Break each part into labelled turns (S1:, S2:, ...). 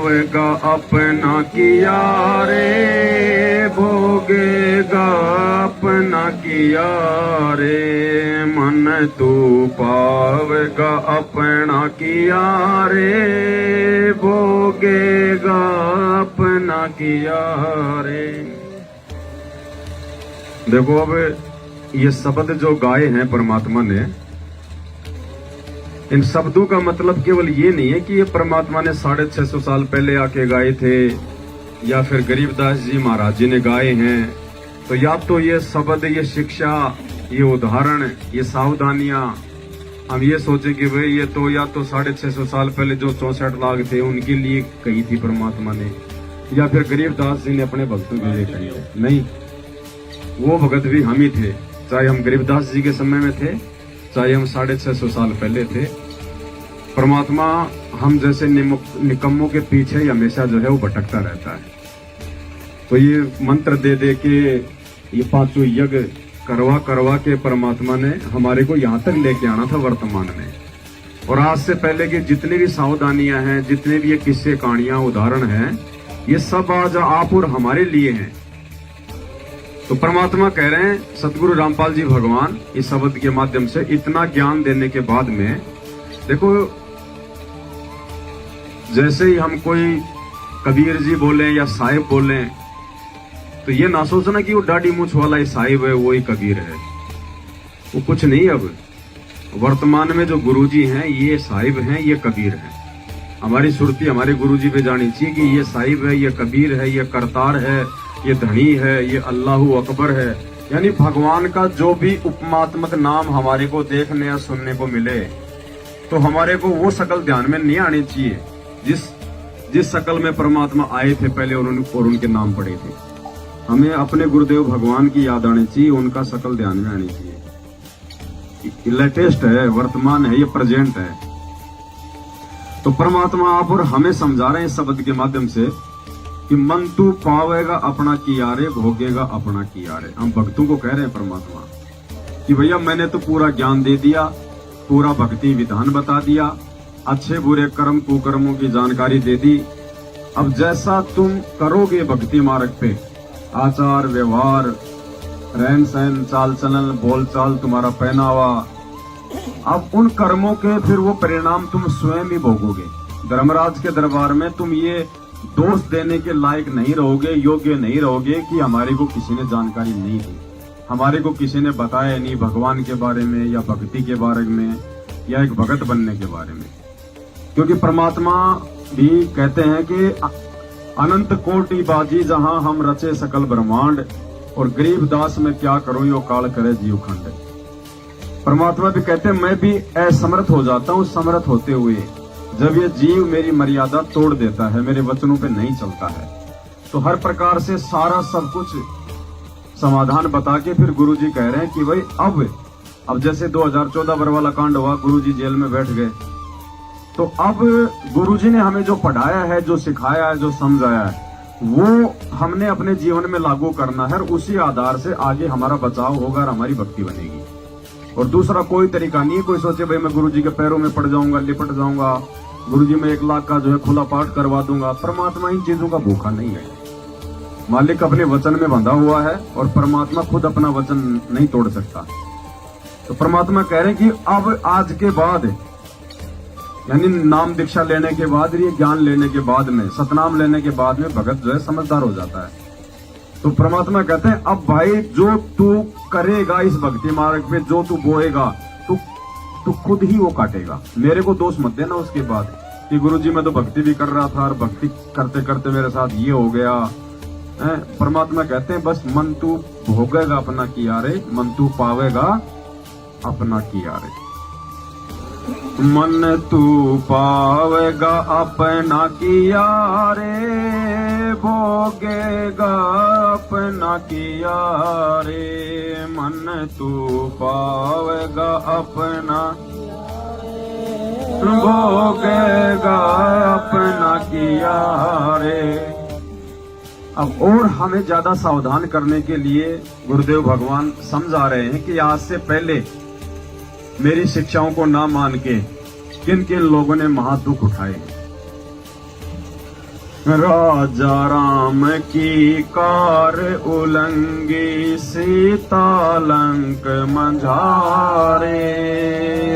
S1: पावेगा अपना किया रे, भोगेगा अपना किया रे। मन तू पावेगा अपना किया रे, भोगेगा अपना किया रे। देखो अब ये शब्द जो गाए हैं परमात्मा ने, इन शब्दों का मतलब केवल ये नहीं है कि ये परमात्मा ने 650 साल पहले आके गाए थे या फिर गरीबदास जी महाराज जी ने गाए हैं। तो या तो ये शब्द, ये शिक्षा, ये उदाहरण, ये सावधानियां हम ये सोचे कि भाई ये तो या तो 650 साल पहले जो 64 लाख थे उनके लिए कही थी परमात्मा ने, या फिर गरीबदास जी ने अपने भक्तों के लिए कही है। नहीं, वो भगत भी हम ही थे, चाहे हम गरीबदास जी के समय में थे, चाहे हम 650 साल पहले थे। परमात्मा हम जैसे निकम्मों के पीछे ही हमेशा जो है वो भटकता रहता है। तो ये मंत्र दे दे के, ये पांचों यज्ञ करवा करवा के परमात्मा ने हमारे को यहाँ तक लेके आना था वर्तमान में। और आज से पहले की जितनी भी सावधानियां हैं, जितने भी ये किस्से, कहानियां, उदाहरण हैं, ये सब आज आप और हमारे लिए हैं। तो परमात्मा कह रहे हैं, सतगुरु रामपाल जी भगवान इस शब्द के माध्यम से इतना ज्ञान देने के बाद में, देखो जैसे ही हम कोई कबीर जी बोले या साहिब बोले तो ये ना सोचना कि वो दाढ़ी मूछ वाला ही साहिब है, वो ही कबीर है। वो कुछ नहीं। अब वर्तमान में जो गुरुजी हैं ये साहिब हैं, ये कबीर हैं। हमारी सुरती हमारे गुरुजी पे जानी चाहिए कि ये साहिब है, ये कबीर है, ये करतार है, ये धनी है, ये अल्लाहू अकबर है। यानी भगवान का जो भी उपमात्मक नाम हमारे को देखने या सुनने को मिले तो हमारे को वो शकल ध्यान में नहीं आनी चाहिए जिस शकल में परमात्मा आए थे पहले और उनके नाम पड़े थे। हमें अपने गुरुदेव भगवान की याद आनी चाहिए, उनका शकल ध्यान में आनी चाहिए। लेटेस्ट है, वर्तमान है, ये प्रेजेंट है। तो परमात्मा आप और हमें समझा रहे हैं इस शब्द के माध्यम से कि मन तू पावेगा अपना किया रे, भोगेगा अपना किया रे। हम भक्तों को कह रहे हैं परमात्मा कि भैया मैंने तो पूरा ज्ञान दे दिया, पूरा भक्ति विधान बता दिया, अच्छे बुरे कर्म कुकर्मों की जानकारी दे दी। अब जैसा तुम करोगे भक्ति मार्ग पे, आचार व्यवहार, रहन सहन, चाल चलन, बोल चाल, तुम्हारा पहनावा, अब उन कर्मों के फिर वो परिणाम तुम स्वयं ही भोगोगे। धर्मराज के दरबार में तुम ये दोष देने के लायक नहीं रहोगे, योग्य नहीं रहोगे कि हमारे को किसी ने जानकारी नहीं दी, हमारे को किसी ने बताया नहीं भगवान के बारे में या भक्ति के बारे में या एक भगत बनने के बारे में। क्योंकि परमात्मा भी कहते हैं कि अनंत कोटि बाजी जहां हम रचे सकल ब्रह्मांड, और गरीब दास में क्या करूं यो काल करे जीव खंड। परमात्मा भी कहते हैं मैं भी असमर्थ हो जाता हूं, समर्थ होते हुए जब ये जीव मेरी मर्यादा तोड़ देता है, मेरे वचनों पे नहीं चलता है। तो हर प्रकार से सारा सब कुछ समाधान बता के फिर गुरुजी कह रहे हैं कि भाई अब जैसे 2014 वाला कांड हुआ, गुरुजी जेल में बैठ गए, तो अब गुरुजी ने हमें जो पढ़ाया है, जो सिखाया है, जो समझाया है, वो हमने अपने जीवन में लागू करना है और उसी आधार से आगे हमारा बचाव होगा और हमारी भक्ति बनेगी। और दूसरा कोई तरीका नहीं है। कोई सोचे भाई मैं गुरुजी के पैरों में पड़ जाऊंगा, लिपट जाऊंगा, गुरुजी में 1 लाख का जो है खुला पाठ करवा दूंगा। परमात्मा इन चीजों का भूखा नहीं है। मालिक अपने वचन में बंधा हुआ है और परमात्मा खुद अपना वचन नहीं तोड़ सकता। तो परमात्मा कह रहे हैं कि अब आज के बाद, यानी नाम दीक्षा लेने के बाद, ये ज्ञान लेने के बाद में, सतनाम लेने के बाद में भगत जो है समझदार हो जाता है। तो परमात्मा कहते हैं अब भाई जो तू करेगा इस भक्ति मार्ग पे, जो तू बोएगा तू खुद ही वो काटेगा। मेरे को दोष मत देना उसके बाद कि गुरुजी मैं तो भक्ति भी कर रहा था और भक्ति करते करते मेरे साथ ये हो गया। परमात्मा कहते हैं बस मन तू भोगेगा अपना किया रे, मन तू पावेगा अपना किया रे। मन तू पावेगा अपना किया रे, भोगेगा अपना किया रे। मन तू पावेगा अपना, भोगेगा अपना किया रे। अब और हमें ज्यादा सावधान करने के लिए गुरुदेव भगवान समझा रहे हैं कि आज से पहले मेरी शिक्षाओं को ना मान के किन किन लोगों ने महा दुख उठाए। राजा राम की कार उलंगी सीता लंक मंझारे।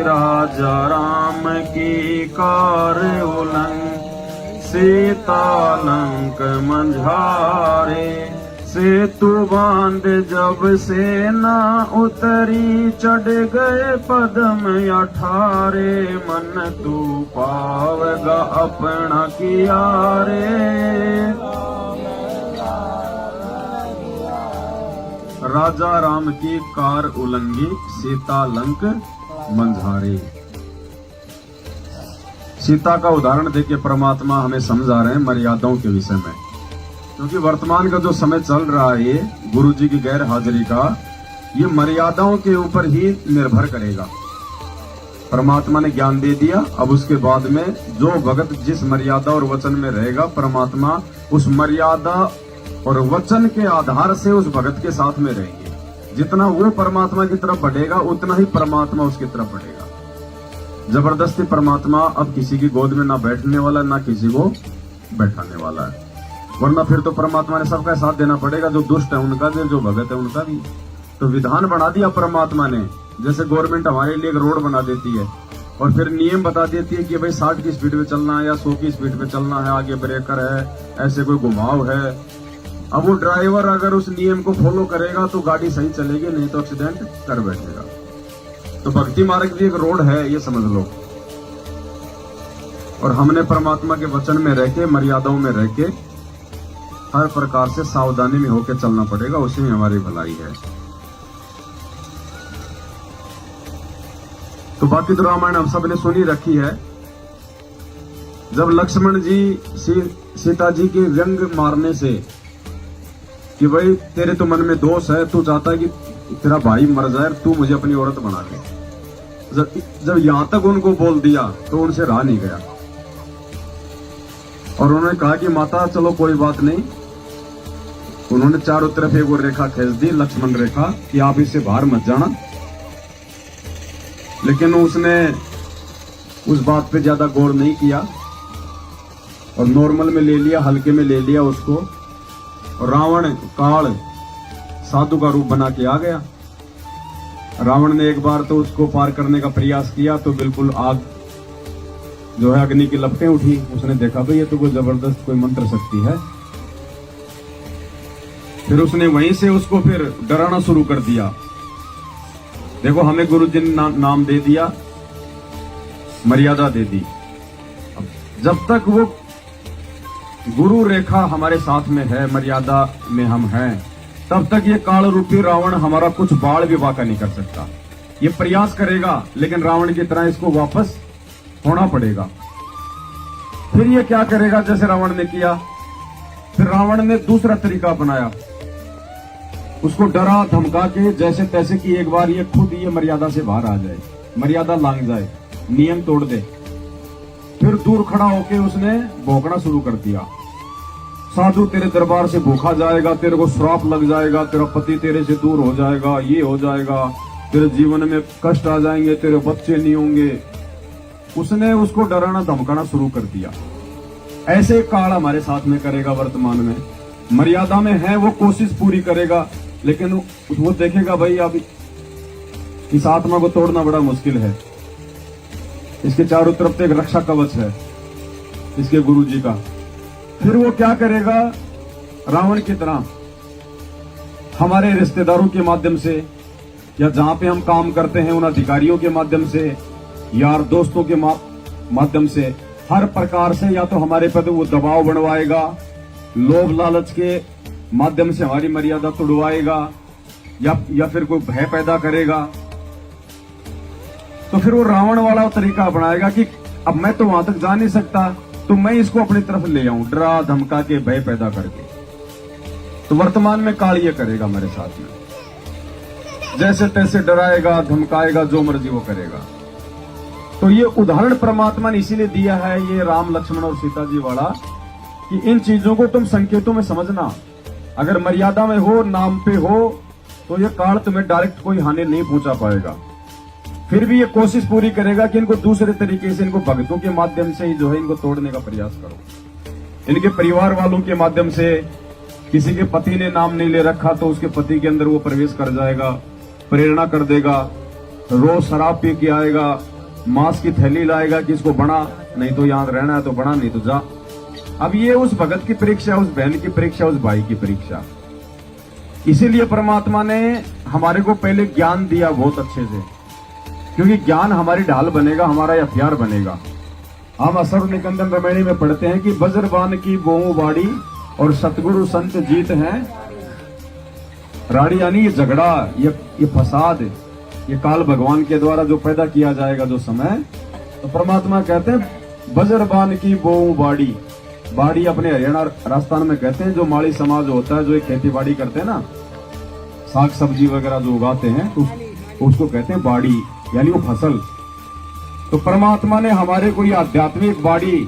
S1: राजा राम की कार उलंग सीता लंक मंझारे। सेतु बांध जब सेना उतरी चढ़ गए पदम 18। मन तू पावेगा अपना किया रे। राजा राम की कार उलंगी सीता लंक मंझारे। सीता का उदाहरण देके परमात्मा हमें समझा रहे हैं मर्यादाओं के विषय में, क्योंकि वर्तमान का जो समय चल रहा है ये गुरु जी की गैर हाजिरी का, ये मर्यादाओं के ऊपर ही निर्भर करेगा। परमात्मा ने ज्ञान दे दिया, अब उसके बाद में जो भगत जिस मर्यादा और वचन में रहेगा, परमात्मा उस मर्यादा और वचन के आधार से उस भगत के साथ में रहेंगे। जितना वो परमात्मा की तरफ बढ़ेगा उतना ही परमात्मा उसकी तरफ बढ़ेगा। जबरदस्ती परमात्मा अब किसी की गोद में ना बैठने वाला, ना किसी को बैठाने वाला है, वरना फिर तो परमात्मा ने सबका साथ देना पड़ेगा। जो दुष्ट है उनका भी, जो भगत है उनका भी। तो विधान बना दिया परमात्मा ने, जैसे गवर्नमेंट हमारे लिए एक रोड बना देती है और फिर नियम बता देती है कि भाई 60 की स्पीड पे चलना है या 100 की स्पीड पे चलना है, आगे ब्रेकर है, ऐसे कोई घुमाव है। अब वो ड्राइवर अगर उस नियम को फॉलो करेगा तो गाड़ी सही चलेगी, नहीं तो एक्सीडेंट कर बैठेगा। तो भक्ति मार्ग भी एक रोड है, ये समझ लो। और हमने परमात्मा के वचन में रह के, मर्यादाओं में रह के हर प्रकार से सावधानी में होकर चलना पड़ेगा, उसी में हमारी भलाई है। तो बाकी तो रामायण हम सब ने सुनी रखी है। जब लक्ष्मण जी सीता जी के व्यंग मारने से कि भाई तेरे तो मन में दोष है, तू चाहता है कि तेरा भाई मर जाए, तू मुझे अपनी औरत बना ले। जब यहां तक उनको बोल दिया तो उनसे रहा नहीं गया और उन्होंने कहा कि माता चलो कोई बात नहीं। उन्होंने चारों तरफ एक और रेखा खींच दी, लक्ष्मण रेखा, कि आप इससे बाहर मत जाना। लेकिन उसने उस बात पे ज्यादा गौर नहीं किया और नॉर्मल में ले लिया, हल्के में ले लिया उसको। और रावण काल साधु का रूप बना के आ गया। रावण ने एक बार तो उसको पार करने का प्रयास किया तो बिल्कुल आग जो है अग्नि की लपटें उठी। उसने देखा भाई ये तो कोई जबरदस्त कोई मंत्र शक्ति है। फिर उसने वहीं से उसको फिर डराना शुरू कर दिया। देखो हमें गुरु जी ने नाम दे दिया, मर्यादा दे दी। अब जब तक वो गुरु रेखा हमारे साथ में है, मर्यादा में हम हैं, तब तक ये काल रूपी रावण हमारा कुछ बाढ़ भी वाका नहीं कर सकता। ये प्रयास करेगा लेकिन रावण की तरह इसको वापस होना पड़ेगा। फिर ये क्या करेगा, जैसे रावण ने किया, फिर रावण ने दूसरा तरीका अपनाया। उसको डरा धमका के जैसे तैसे कि एक बार ये खुद ये मर्यादा से बाहर आ जाए, मर्यादा लांघ जाए, नियम तोड़ दे। फिर दूर खड़ा होके उसने भौंकना शुरू कर दिया, साधु तेरे दरबार से भूखा जाएगा, तेरे को श्राप लग जाएगा, तेरा पति तेरे से दूर हो जाएगा, ये हो जाएगा, तेरे जीवन में कष्ट आ जाएंगे, तेरे बच्चे नहीं होंगे। उसने उसको डराना धमकाना शुरू कर दिया। ऐसे काल हमारे साथ में करेगा वर्तमान में। मर्यादा में है वो कोशिश पूरी करेगा, लेकिन वो देखेगा भाई अब इस आत्मा को तोड़ना बड़ा मुश्किल है। इसके चारों तरफ से एक रक्षा कवच है इसके गुरु जी का। फिर वो क्या करेगा, रावण की तरह हमारे रिश्तेदारों के माध्यम से या जहां पे हम काम करते हैं उन अधिकारियों के माध्यम से, यार दोस्तों के माध्यम से, हर प्रकार से या तो हमारे पर वो दबाव बनवाएगा, लोभ लालच के माध्यम से हमारी मर्यादा तोड़वाएगा, या फिर कोई भय पैदा करेगा। तो फिर वो रावण वाला तरीका अपनाएगा कि अब मैं तो वहां तक जा नहीं सकता, तो मैं इसको अपनी तरफ ले आऊं, डरा धमका के भय पैदा करके। तो वर्तमान में काल ये करेगा मेरे साथ में, जैसे तैसे डराएगा धमकाएगा, जो मर्जी वो करेगा। तो ये उदाहरण परमात्मा ने इसीलिए दिया है, ये राम लक्ष्मण और सीता जी वाला, कि इन चीजों को तुम संकेतों में समझना। अगर मर्यादा में हो, नाम पे हो, तो ये काल तुम्हें डायरेक्ट कोई हानि नहीं पहुंचा पाएगा। फिर भी ये कोशिश पूरी करेगा कि इनको दूसरे तरीके से, इनको भक्तों के माध्यम से ही जो है इनको तोड़ने का प्रयास करो। इनके परिवार वालों के माध्यम से, किसी के पति ने नाम नहीं ले रखा तो उसके पति के अंदर वो प्रवेश कर जाएगा, प्रेरणा कर देगा, रोज शराब पी के आएगा, मांस की थैली लाएगा कि इसको बना, नहीं तो यहां रहना है तो बना, नहीं तो जा। अब ये उस भगत की परीक्षा, उस बहन की परीक्षा, उस भाई की परीक्षा। इसीलिए परमात्मा ने हमारे को पहले ज्ञान दिया बहुत अच्छे से, क्योंकि ज्ञान हमारी ढाल बनेगा, हमारा हथियार बनेगा। हम असर निकंदन रमैणी में पढ़ते हैं कि बज्रबान की बोऊ बाड़ी और सतगुरु संत जीत हैं राड़ी, यानी ये झगड़ा, ये फसाद, ये काल भगवान के द्वारा जो पैदा किया जाएगा जो समय, तो परमात्मा कहते हैं बज्रबान की बोऊ बाड़ी। बाड़ी अपने हरियाणा राजस्थान में कहते हैं जो माड़ी समाज होता है, जो एक खेती बाड़ी करते हैं ना, साग सब्जी वगैरह जो उगाते हैं, उसको कहते हैं बाड़ी, यानी वो फसल। तो परमात्मा ने हमारे को ये आध्यात्मिक बाड़ी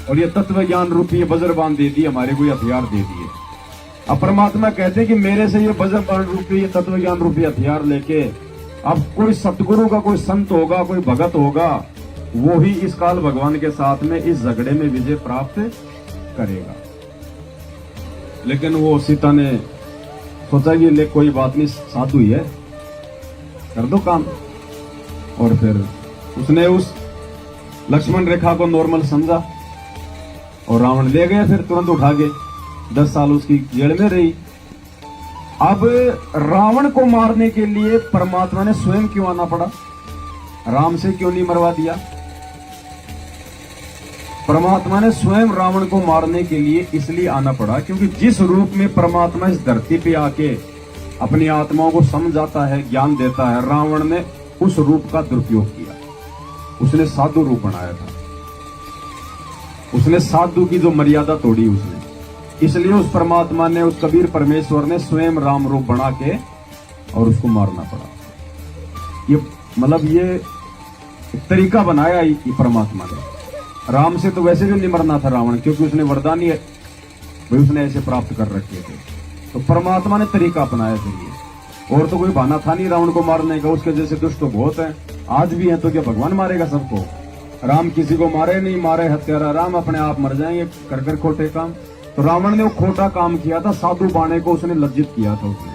S1: और ये तत्व ज्ञान रूपी ये बज्रबान दे दी, हमारे को ये हथियार दे दिए। अब परमात्मा कहते हैं कि मेरे से ये बज्रबान रूपी, ये तत्व ज्ञान रूपी हथियार लेके अब कोई सतगुरु का कोई संत होगा, कोई भगत होगा, वो ही इस काल भगवान के साथ में इस झगड़े में विजय प्राप्त करेगा। लेकिन वो सीता ने सोचा कि ले कोई बात नहीं, साधु ही है, कर दो काम। और फिर उसने उस लक्ष्मण रेखा को नॉर्मल समझा और रावण ले गया, फिर तुरंत उठा के 10 साल उसकी जेल में रही। अब रावण को मारने के लिए परमात्मा ने स्वयं क्यों आना पड़ा? राम से क्यों नहीं मरवा दिया? परमात्मा ने स्वयं रावण को मारने के लिए इसलिए आना पड़ा क्योंकि जिस रूप में परमात्मा इस धरती पे आके अपनी आत्माओं को समझाता है, ज्ञान देता है, रावण ने उस रूप का दुरुपयोग किया। उसने साधु रूप बनाया था, उसने साधु की जो मर्यादा तोड़ी उसने, इसलिए उस परमात्मा ने, उस कबीर परमेश्वर ने स्वयं राम रूप बना के और उसको मारना पड़ा। ये मतलब ये एक तरीका बनाया ये परमात्मा ने। राम से तो वैसे भी नहीं मरना था रावण, क्योंकि उसने वरदान ही भाई उसने ऐसे प्राप्त कर रखे थे। तो परमात्मा ने तरीका अपनाया चाहिए, और तो कोई बहाना था नहीं रावण को मारने का। उसके जैसे दुष्ट तो बहुत है, आज भी है, तो क्या भगवान मारेगा सबको? राम किसी को मारे नहीं, मारे हत्यारा राम, अपने आप मर जाएंगे कर कर खोटे काम। तो रावण ने वो खोटा काम किया था, साधु बाणे को उसने लज्जित किया था उसने।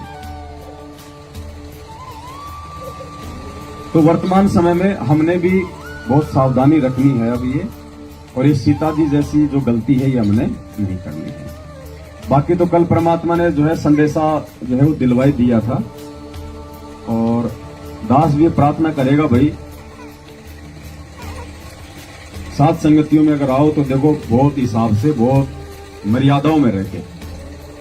S1: तो वर्तमान समय में हमने भी बहुत सावधानी रखनी है अब ये, और ये सीता जी जैसी जो गलती है ये हमने नहीं करनी है। बाकी तो कल परमात्मा ने जो है संदेशा जो है वो दिलवाई दिया था, और दास भी प्रार्थना करेगा भाई साथ संगतियों में अगर आओ तो देखो बहुत हिसाब से, बहुत मर्यादाओं में रह के,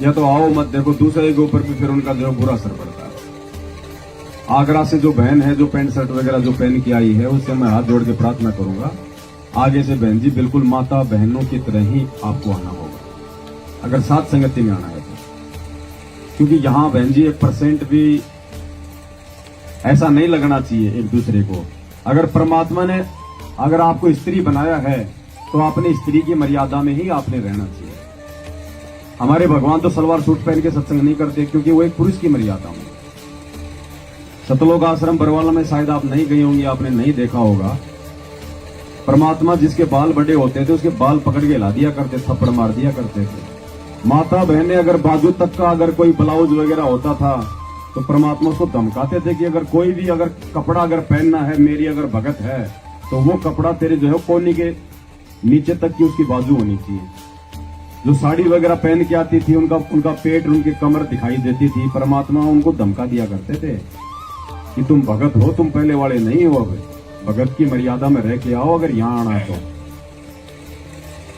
S1: या तो आओ मत, देखो दूसरे के ऊपर भी फिर उनका जो बुरा असर पड़ता है। आगरा से जो बहन है जो पैंट शर्ट वगैरह जो पहन के आई है, उससे मैं हाथ जोड़ के प्रार्थना करूंगा, आगे से बहन जी बिल्कुल माता बहनों की तरह ही आपको आना होगा, अगर साथ संगति में आना है तो। क्योंकि यहां बहन जी 1% भी ऐसा नहीं लगना चाहिए एक दूसरे को। अगर परमात्मा ने अगर आपको स्त्री बनाया है तो आपने स्त्री की मर्यादा में ही आपने रहना चाहिए। हमारे भगवान तो सलवार सूट पहन के सत्संग नहीं करते, क्योंकि वो एक पुरुष की मर्यादा में। सतलोक आश्रम बरवाला में शायद आप नहीं गई होंगी, आपने नहीं देखा होगा। परमात्मा जिसके बाल बड़े होते थे उसके बाल पकड़ के ला दिया करते, थप्पड़ मार दिया करते थे। माता बहने अगर बाजू तक का अगर कोई ब्लाउज वगैरह होता था तो परमात्मा उसको धमकाते थे कि अगर कोई भी अगर कपड़ा अगर पहनना है, मेरी अगर भगत है, तो वो कपड़ा तेरे जो है कोहनी के नीचे तक की उसकी बाजू होनी चाहिए। जो साड़ी वगैरह पहन के आती थी उनका पेट, उनकी कमर दिखाई देती थी। परमात्मा उनको धमका दिया करते थे कि तुम भगत हो, तुम पहले वाले नहीं हो, अब भगत की मर्यादा में रह के आओ अगर यहां आना है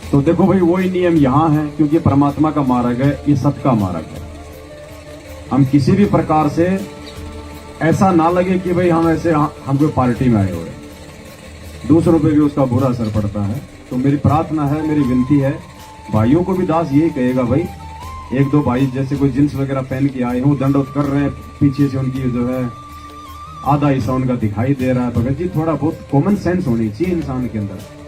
S1: तो देखो भाई वही नियम यहां है, क्योंकि परमात्मा का मार्ग है, ये सत का मार्ग है। हम किसी भी प्रकार से ऐसा ना लगे कि भाई हम ऐसे हम कोई पार्टी में आए हुए, दूसरों पे भी उसका बुरा असर पड़ता है। तो मेरी प्रार्थना है, मेरी विनती है, भाइयों को भी दास यही कहेगा भाई, एक दो भाई जैसे कोई जींस वगैरह पहन के आए हो, दंडवत कर रहे हैं, पीछे से उनकी जो है आधा हिस्सा उनका दिखाई दे रहा है, भगत जी थोड़ा बहुत कॉमन सेंस होनी चाहिए इंसान के अंदर।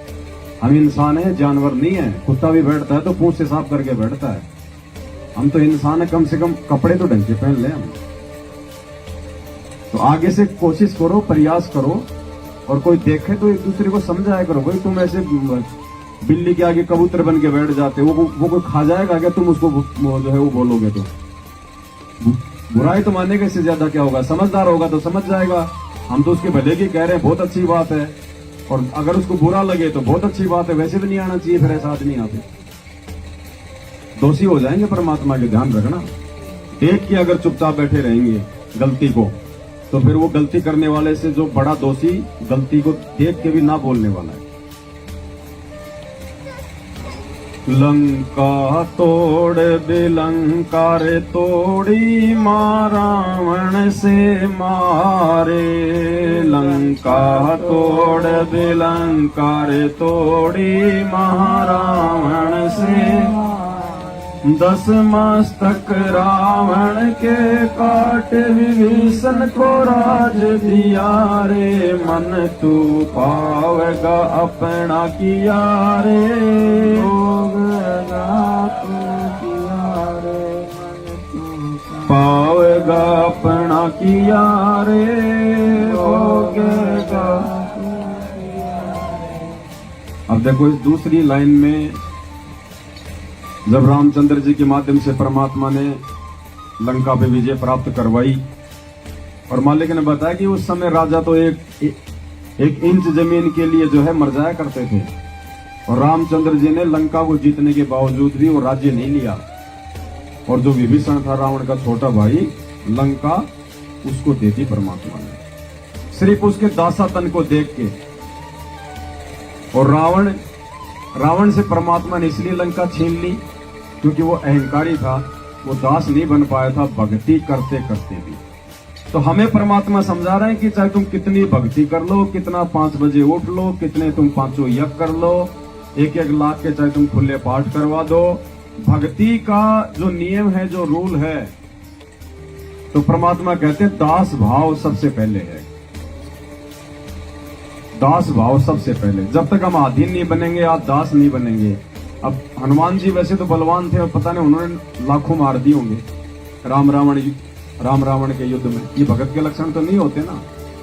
S1: हम इंसान है, जानवर नहीं है। कुत्ता भी बैठता है तो पूंछ से साफ करके बैठता है, हम तो इंसान है, कम से कम कपड़े तो ढंग के पहन ले हम। तो आगे से कोशिश करो, प्रयास करो, और कोई देखे तो एक दूसरे को समझाया करो, भाई तुम ऐसे बिल्ली के आगे कबूतर बन के बैठ जाते, वो कोई खा जाएगा क्या? तुम उसको जो है वो बोलोगे तो बुराई तो मानेगा, इससे ज्यादा क्या होगा? समझदार होगा तो समझ जाएगा हम तो उसके भले की कह रहे हैं, बहुत अच्छी बात है। और अगर उसको बुरा लगे तो बहुत अच्छी बात है, वैसे भी नहीं आना चाहिए, फिर ऐसा आदमी यहाँ पे दोषी हो जाएंगे परमात्मा के। ध्यान रखना, देख के अगर चुपचाप बैठे रहेंगे गलती को, तो फिर वो गलती करने वाले से जो बड़ा दोषी गलती को देख के भी ना बोलने वाला है। लंका तोड़ बिलंका रे तोड़ी, मां रावण से मारे। लंका तोड़ बिलंका रे तोड़ी, मां रावण से। 10 मस्तक रावण के काट, विभीषण को राज दिया रे। मन तू पावेगा अपना किया रे, पावेगा अपना किया रे, होगा। अब देखो इस दूसरी लाइन में, जब रामचंद्र जी के माध्यम से परमात्मा ने लंका पे विजय प्राप्त करवाई, और मालिक ने बताया कि उस समय राजा तो एक इंच जमीन के लिए जो है मर जाया करते थे, और रामचंद्र जी ने लंका को जीतने के बावजूद भी वो राज्य नहीं लिया। और जो विभीषण था रावण का छोटा भाई, लंका उसको दे दी परमात्मा ने, सिर्फ उसके दासातन को देख के। और रावण से परमात्मा ने इसलिए लंका छीन ली क्योंकि वो अहंकारी था, वो दास नहीं बन पाया था भक्ति करते करते भी। तो हमें परमात्मा समझा रहे हैं कि चाहे तुम कितनी भक्ति कर लो, कितना 5 बजे उठ लो, कितने तुम 5 यज्ञ कर लो, 1-1 लाख के चाहे तुम खुले पाठ करवा दो, भक्ति का जो नियम है, जो रूल है, तो परमात्मा कहते हैं दास भाव सबसे पहले है। दास भाव सबसे पहले। जब तक हम अधीन नहीं बनेंगे, आप दास नहीं बनेंगे। अब हनुमान जी वैसे तो बलवान थे, और पता नहीं उन्होंने लाखों मार दिए होंगे राम रावण के युद्ध में, ये भगत के लक्षण तो नहीं होते ना।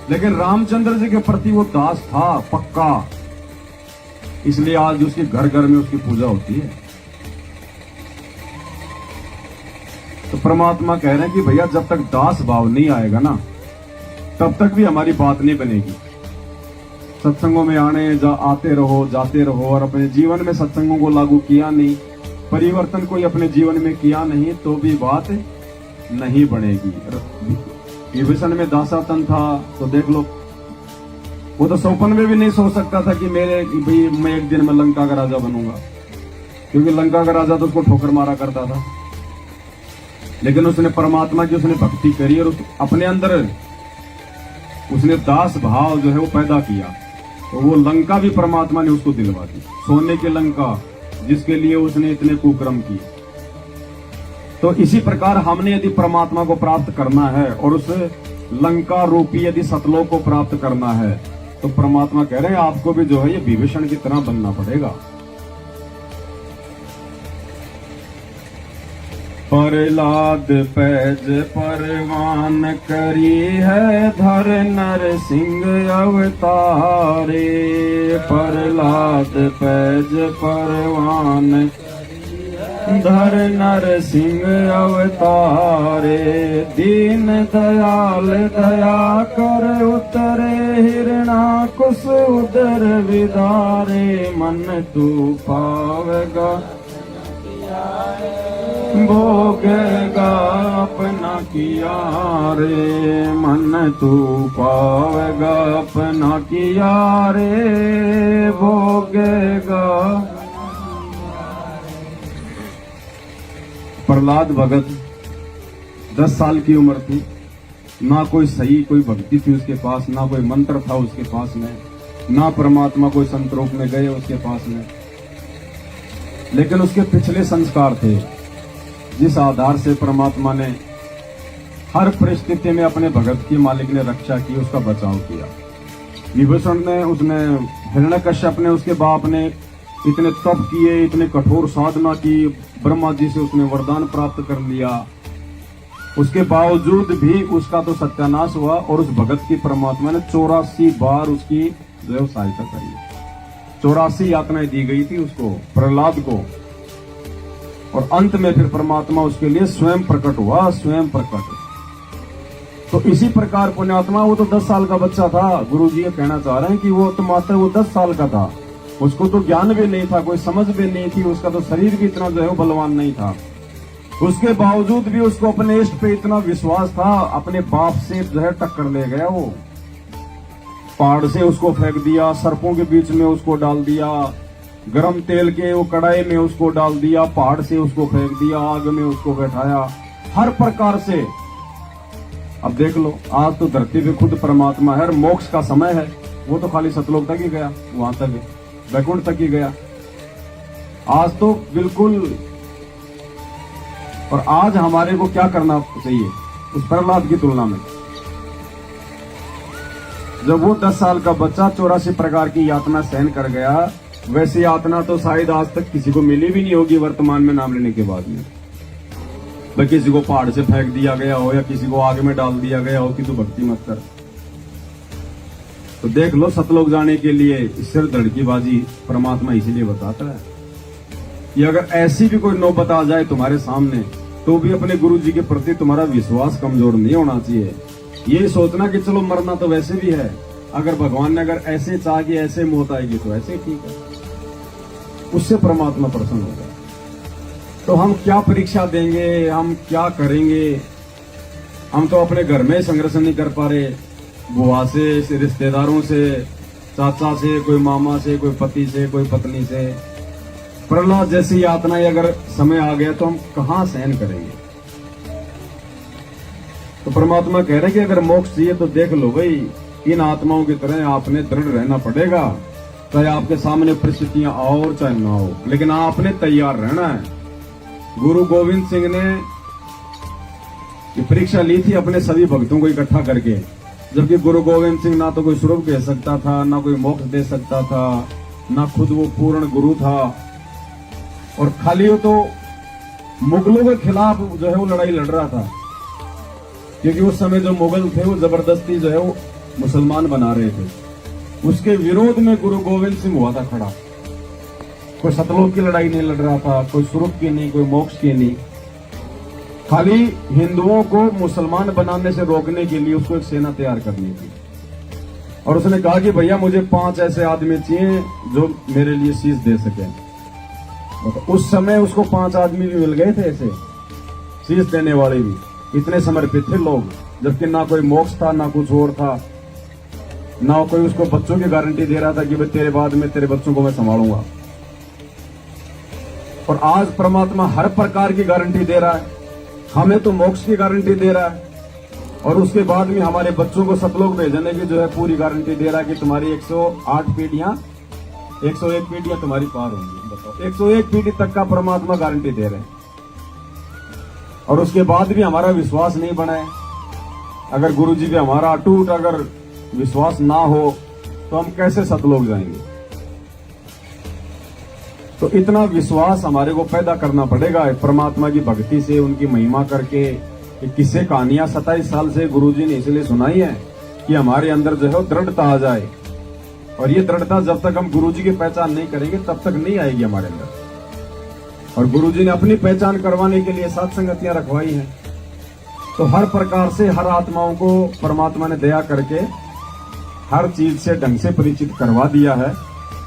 S1: लेकिन रामचंद्र जी के प्रति वो दास था पक्का, इसलिए आज उसके घर घर में उसकी पूजा होती है। तो परमात्मा कह रहे हैं कि भैया जब तक दास भाव नहीं आएगा ना, तब तक भी हमारी बात नहीं बनेगी। सत्संगों में आते रहो, जाते रहो, और अपने जीवन में सत्संगों को लागू किया नहीं, परिवर्तन कोई अपने जीवन में किया नहीं, तो भी बात नहीं बनेगी। विभीषण में दासातन था, तो देख लो, वो तो सपन में भी नहीं सोच सकता था कि मैं एक दिन में लंका का राजा बनूंगा, क्योंकि लंका का राजा तो उसको ठोकर मारा करता था। लेकिन उसने परमात्मा की उसने भक्ति करी, और अपने अंदर उसने दास भाव जो है वो पैदा किया, तो वो लंका भी परमात्मा ने उसको दिलवा दी, सोने की लंका, जिसके लिए उसने इतने कुकर्म किए। तो इसी प्रकार हमने यदि परमात्मा को प्राप्त करना है, और उस लंका रूपी यदि सतलोक को प्राप्त करना है, तो परमात्मा कह रहे हैं आपको भी जो है ये विभीषण की तरह बनना पड़ेगा। प्रहलाद पैज परवान करी है, धर नर सिंह अवतारे। प्रहलाद पैज परवान धर नर सिंह अवतारे। दीन दयाल दया कर उतरे, हिरणाकुश उदर विदारे। मन तू पावेगा भोगेगा अपना किया रे। मन तू पावेगा अपना किया रे, भोगेगा। प्रहलाद भगत 10 साल की उम्र थी, ना कोई सही कोई भक्ति थी उसके पास, ना कोई मंत्र था उसके पास में, ना परमात्मा कोई संत रूप में गए उसके पास में। लेकिन उसके पिछले संस्कार थे, जिस आधार से परमात्मा ने हर परिस्थिति में अपने भगत की मालिक ने रक्षा की, उसका बचाव किया। विभीषण ने, उसने हिरण्यकश्यप ने, उसके बाप ने इतने तप किए, इतने कठोर साधना की, ब्रह्मा जी से उसने वरदान प्राप्त कर लिया, उसके बावजूद भी उसका तो सत्यानाश हुआ, और उस भगत की परमात्मा ने 84 बार उसकी जो सहायता करी। 84 यातनाएं दी गई थी उसको, प्रहलाद को, और अंत में फिर परमात्मा उसके लिए स्वयं प्रकट हुआ, स्वयं प्रकट। तो इसी प्रकार पुण्यात्मा, वो तो 10 साल का बच्चा था। गुरु जी ये कहना चाह रहे हैं कि वो तो मात्र वो 10 साल का था, उसको तो ज्ञान भी नहीं था, कोई समझ भी नहीं थी, उसका तो शरीर भी इतना जो है बलवान नहीं था। उसके बावजूद भी उसको अपने इष्ट पे इतना विश्वास था, अपने बाप से जो है टक्कर ले गया। वो पहाड़ से उसको फेंक दिया, सर्पों के बीच में उसको डाल दिया, गरम तेल के वो कढ़ाई में उसको डाल दिया, पहाड़ से उसको फेंक दिया, आग में उसको बैठाया, हर प्रकार से। अब देख लो, आज तो धरती पे खुद परमात्मा है, मोक्ष का समय है। वो तो खाली सतलोक तक ही गया, वहां तक वैकुंठ तक ही गया। आज तो बिल्कुल, और आज हमारे को क्या करना चाहिए उस प्रहलाद की तुलना में? जब वो 10 साल का बच्चा 84 प्रकार की यातना सहन कर गया, वैसी यातना तो शायद आज तक किसी को मिली भी नहीं होगी वर्तमान में नाम लेने के बाद में। भाई किसी को पहाड़ से फेंक दिया गया हो या किसी को आग में डाल दिया गया हो कि तू भक्ति मत कर। तो देख लो, सतलोक जाने के लिए सिर धड़कीबाजी परमात्मा इसीलिए बताता है कि अगर ऐसी भी कोई नौबत आ जाए तुम्हारे सामने, तो भी अपने गुरु जी के प्रति तुम्हारा विश्वास कमजोर नहीं होना चाहिए। ये सोचना कि चलो मरना तो वैसे भी है, अगर भगवान ने अगर ऐसे चाह कि ऐसे मौत आएगी तो ऐसे ठीक है, उससे परमात्मा प्रसन्न होगा। तो हम क्या परीक्षा देंगे, हम क्या करेंगे? हम तो अपने घर में संघर्ष नहीं कर पा रहे, बुआ से, रिश्तेदारों से, चाचा से, कोई मामा से, कोई पति से, कोई पत्नी से। प्रहलाद जैसी यातनाएं अगर समय आ गया तो हम कहां सहन करेंगे? तो परमात्मा कह रहे कि अगर मोक्ष चाहिए तो देख लो भाई, इन आत्माओं की तरह आपने दृढ़ रहना पड़ेगा, चाहे आपके सामने परिस्थितियां आओ और चाहे ना हो, लेकिन आपने तैयार रहना है। गुरु गोविंद सिंह ने परीक्षा ली थी अपने सभी भक्तों को इकट्ठा करके, जबकि गुरु गोविंद सिंह ना तो कोई स्वरूप कह सकता था, ना कोई मोक्ष दे सकता था, ना खुद वो पूर्ण गुरु था, और खाली वो तो मुगलों के खिलाफ जो है वो लड़ाई लड़ रहा था, क्योंकि उस समय जो मुगल थे वो जबरदस्ती जो है वो मुसलमान बना रहे थे। उसके विरोध में गुरु गोविंद सिंह हुआ था खड़ा। कोई सतलोक की लड़ाई नहीं लड़ रहा था, कोई स्वरूप की नहीं, कोई मोक्ष की नहीं, खाली हिंदुओं को मुसलमान बनाने से रोकने के लिए उसको एक सेना तैयार करनी थी। और उसने कहा कि भैया मुझे 5 ऐसे आदमी चाहिए जो मेरे लिए शीश दे सके। तो उस समय उसको 5 आदमी भी मिल गए थे ऐसे शीश देने वाले भी, इतने समर्पित थे लोग, जबकि ना कोई मोक्ष था, ना कुछ और था, ना कोई उसको बच्चों की गारंटी दे रहा था कि भाई तेरे बाद में तेरे बच्चों को मैं संभालूंगा। और आज परमात्मा हर प्रकार की गारंटी दे रहा है, हमें तो मोक्ष की गारंटी दे रहा है, और उसके बाद में हमारे बच्चों को सतलोक भेजने की जो है पूरी गारंटी दे रहा है कि तुम्हारी 108 पीढ़ियां, 101 पीढ़ियां तुम्हारी पार होंगी। बताओ, 101 पीढ़ी तक का परमात्मा गारंटी दे रहे हैं, और उसके बाद भी हमारा विश्वास नहीं बना है। अगर गुरु जी पे हमारा अटूट अगर विश्वास ना हो तो हम कैसे सतलोक जाएंगे? तो इतना विश्वास हमारे को पैदा करना पड़ेगा परमात्मा की भक्ति से, उनकी महिमा करके। किस्से कहानियां 27 साल से गुरुजी ने इसलिए सुनाई है कि हमारे अंदर जो है दृढ़ता आ जाए, और ये दृढ़ता जब तक हम गुरुजी की पहचान नहीं करेंगे तब तक नहीं आएगी हमारे अंदर। और गुरुजी ने अपनी पहचान करवाने के लिए सात संगतियां रखवाई हैं। तो हर प्रकार से हर आत्माओं को परमात्मा ने दया करके हर चीज से ढंग से परिचित करवा दिया है।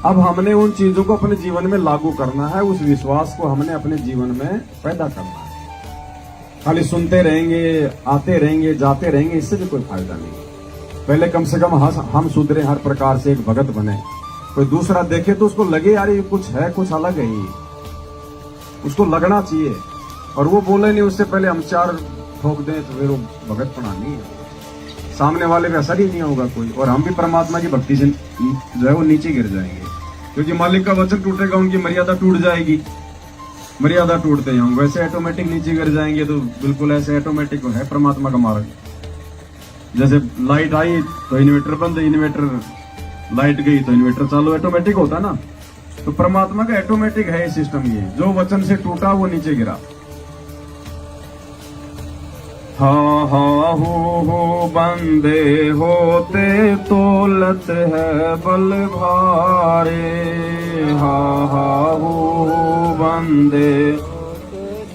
S1: अब हमने उन चीजों को अपने जीवन में लागू करना है, उस विश्वास को हमने अपने जीवन में पैदा करना है। खाली सुनते रहेंगे, आते रहेंगे, जाते रहेंगे, इससे भी कोई फायदा नहीं। पहले कम से कम हम सुधरे, हर प्रकार से एक भगत बने। कोई दूसरा देखे तो उसको लगे यार ये कुछ है, कुछ अलग है, ये उसको लगना चाहिए। और वो बोले नहीं उससे पहले हम 4 ठोक दें तो फिर वो भगत पना नहीं है, सामने वाले पे असर ही नहीं होगा कोई, और हम भी परमात्मा की भक्ति से जो है वो नीचे गिर जाएंगे, क्योंकि मालिक का वचन टूटेगा, उनकी मर्यादा टूट जाएगी। मर्यादा टूटते हैं हम वैसे ऑटोमेटिक नीचे गिर जाएंगे। तो बिल्कुल ऐसे ऑटोमेटिक है परमात्मा का मार्ग। जैसे लाइट आई तो इन्वर्टर बंद, इन्वर्टर लाइट गई तो इन्वर्टर चालू, ऑटोमेटिक होता ना। तो परमात्मा का ऑटोमेटिक है सिस्टम। ये जो वचन से टूटा वो नीचे गिरा। हाँ हा हो बंदे होते तोलत है बल भारे, हा हो बंदे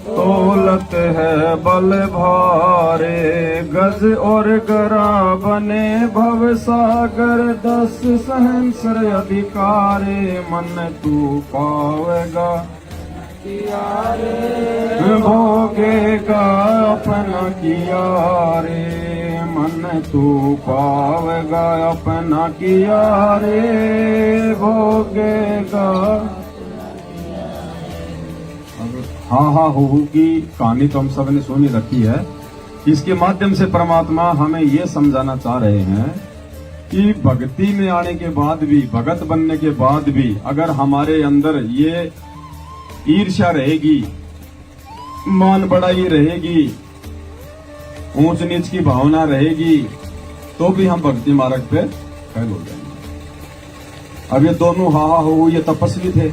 S1: तोलत है बल भारे, गज और गरा बने भव सागर 10 सहस्र अधिकारे, मन तू पावेगा भोगेगा अपना किया रे, मन तू पावेगा अपना किया रे, भोगेगा। हाँ हो की कहानी तो हम सब ने सुनी रखी है। इसके माध्यम से परमात्मा हमें ये समझाना चाह रहे हैं कि भक्ति में आने के बाद भी, भगत बनने के बाद भी अगर हमारे अंदर ये ईर्ष्या रहेगी, मान बढ़ाई रहेगी, ऊंच नीच की भावना रहेगी, तो भी हम भक्ति मार्ग पे फेल हो जाएंगे। अब ये दोनों हा हो ये तपस्वी थे।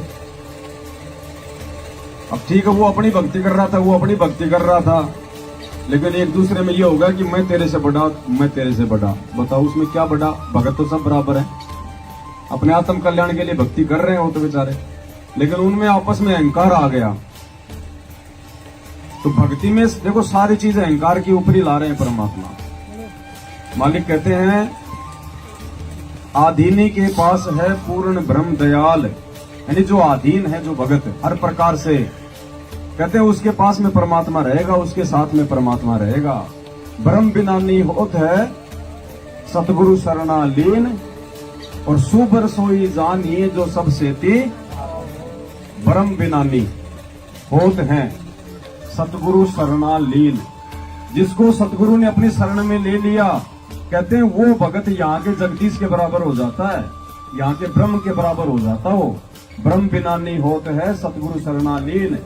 S1: अब ठीक है, वो अपनी भक्ति कर रहा था, वो अपनी भक्ति कर रहा था, लेकिन एक दूसरे में ये होगा कि मैं तेरे से बड़ा, मैं तेरे से बड़ा। बताओ उसमें क्या बड़ा? भगत तो सब बराबर है, अपने आत्म कल्याण के लिए भक्ति कर रहे हैं वो तो बेचारे, लेकिन उनमें आपस में अहंकार आ गया। तो भक्ति में देखो सारी चीजें अहंकार की ऊपर ही ला रहे हैं परमात्मा। मालिक कहते हैं आधीनी के पास है पूर्ण ब्रह्म दयाल, यानी जो अधीन है, जो भगत हर प्रकार से, कहते हैं उसके पास में परमात्मा रहेगा, उसके साथ में परमात्मा रहेगा। ब्रह्म बिनानी होत है सतगुरु शरणा लीन, और सुबर सोई जानिए जो सब सेती, ब्रह्म बिनानी होत हैं सतगुरु शरणा लीन। जिसको सतगुरु ने अपनी शरण में ले लिया, कहते हैं वो भगत यहाँ के जगदीश के बराबर हो जाता है, यहाँ के ब्रह्म के बराबर हो जाता हो। ब्रह्म बिनानी होत है सतगुरु शरणा लीन।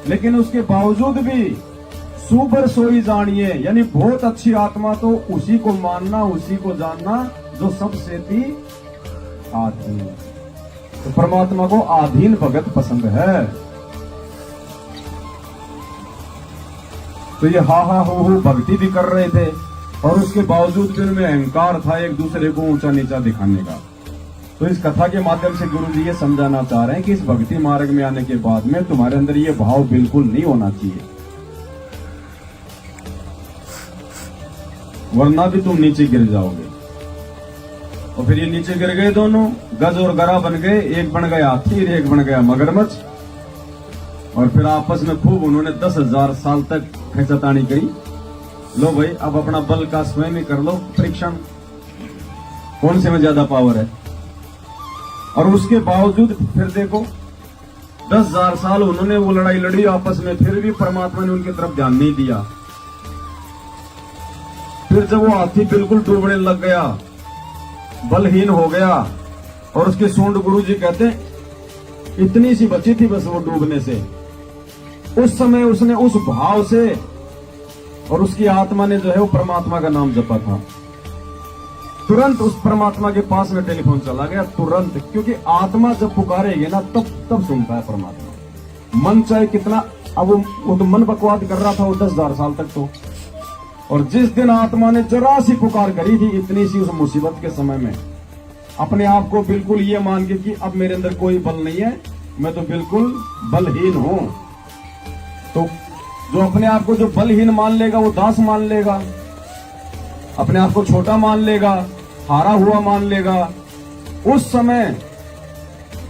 S1: लेकिन उसके बावजूद भी सुबर सोई जानिए, यानी बहुत अच्छी आत्मा तो उसी को मानना, उसी को जानना जो सब सेती आधीन। तो परमात्मा को आधीन भगत पसंद है। तो ये हा हो भक्ति भी कर रहे थे, और उसके बावजूद भी उनमें अहंकार था, एक दूसरे को ऊंचा नीचा दिखाने का। तो इस कथा के माध्यम से गुरु जी ये समझाना चाह रहे हैं कि इस भक्ति मार्ग में आने के बाद में तुम्हारे अंदर ये भाव बिल्कुल नहीं होना चाहिए, वरना भी तुम नीचे गिर जाओगे। और फिर ये नीचे गिर गए दोनों, गज और गरा बन गए, एक बन गया हाथी, एक बन गया मगरमच्छ। और फिर आपस में खूब उन्होंने 10,000 साल तक खींचातानी करी। लो भाई अब अपना बल का स्वयं ही कर लो परीक्षण, कौन से में ज्यादा पावर है। और उसके बावजूद फिर देखो 10,000 साल उन्होंने वो लड़ाई लड़ी आपस में, फिर भी परमात्मा ने उनकी तरफ ध्यान नहीं दिया। फिर जब वो हाथी बिल्कुल डूबने लग गया, बलहीन हो गया, और उसके सूंड गुरु जी कहते हैं इतनी सी बची थी बस वो डूबने से। उस समय उसने उस भाव से, और उसकी आत्मा ने जो है वो परमात्मा का नाम जपा था। तुरंत उस परमात्मा के पास में टेलीफोन चला गया, तुरंत, क्योंकि आत्मा जब पुकारेगी ना तब सुनता है परमात्मा। मन चाहे कितना, अब वो तो मन बकवाद कर रहा था वो 10,000 साल तक तो। और जिस दिन आत्मा ने जरा सी पुकार करी थी, इतनी सी उस मुसीबत के समय में, अपने आप को बिल्कुल ये मान के कि अब मेरे अंदर कोई बल नहीं है, मैं तो बिल्कुल बलहीन हूं। तो जो अपने आप को जो बलहीन मान लेगा वो दास मान लेगा, अपने आप को छोटा मान लेगा, हारा हुआ मान लेगा। उस समय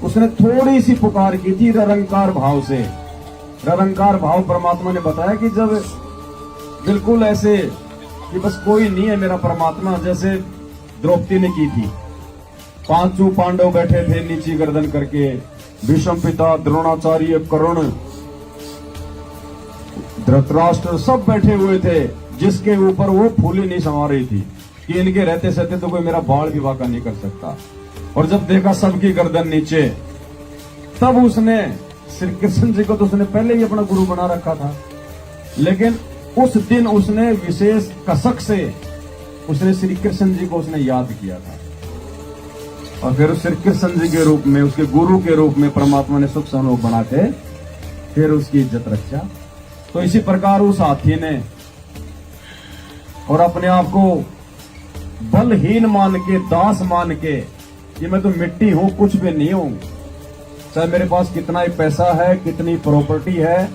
S1: उसने थोड़ी सी पुकार की थी निरंकार भाव से। निरंकार भाव परमात्मा ने बताया कि जब बिल्कुल ऐसे कि बस कोई नहीं है मेरा परमात्मा, जैसे द्रौपदी ने की थी। 5 पांडव बैठे थे नीची गर्दन करके, भीष्म पिता, द्रोणाचार्य, कर्ण, धृतराष्ट्र सब बैठे हुए थे, जिसके ऊपर वो फूली नहीं समा रही थी कि इनके रहते सहते तो कोई मेरा बाल भी वाका नहीं कर सकता। और जब देखा सबकी गर्दन नीचे, तब उसने श्री कृष्ण जी को तो उसने पहले ही अपना गुरु बना रखा था, लेकिन उस दिन उसने विशेष कसक से उसने श्री कृष्ण जी को उसने याद किया था। और फिर श्री कृष्ण जी के रूप में, उसके गुरु के रूप में परमात्मा ने सुख संयोग बना के फिर उसकी इज्जत रक्षा। तो इसी प्रकार उस हाथी ने
S2: और अपने आप को बलहीन मान के, दास मान के कि मैं तो मिट्टी हूं, कुछ भी नहीं हूं, चाहे मेरे पास कितना ही पैसा है, कितनी प्रॉपर्टी है,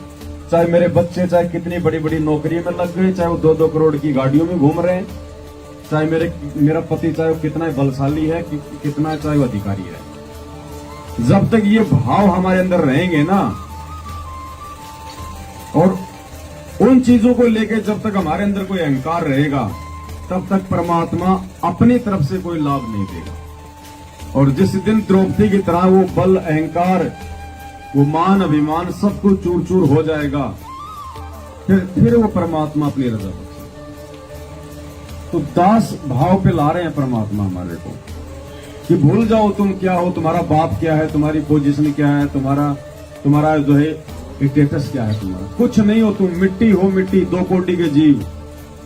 S2: चाहे मेरे बच्चे चाहे कितनी बड़ी बड़ी नौकरी में लग गए, चाहे वो 2-2 करोड़ की गाड़ियों में घूम रहे हैं, चाहे मेरा पति चाहे वो कितना बलशाली है, कितना चाहे वो अधिकारी है, जब तक ये भाव हमारे अंदर रहेंगे ना, और उन चीजों को लेकर जब तक हमारे अंदर कोई अहंकार रहेगा, तब तक परमात्मा अपनी तरफ से कोई लाभ नहीं देगा। और जिस दिन द्रौपदी की तरह वो बल, अहंकार, वो मान, अभिमान सब कुछ चूर चूर हो जाएगा, फिर वो परमात्मा अपनी रजा बख्शेगा। तो दास भाव पे ला रहे हैं परमात्मा हमारे को कि भूल जाओ तुम क्या हो, तुम्हारा बाप क्या है, तुम्हारी पोजीशन क्या है, तुम्हारा जो है स्टेटस क्या है, तुम्हारा कुछ नहीं हो, तुम मिट्टी हो, मिट्टी, 2 कोटि के जीव।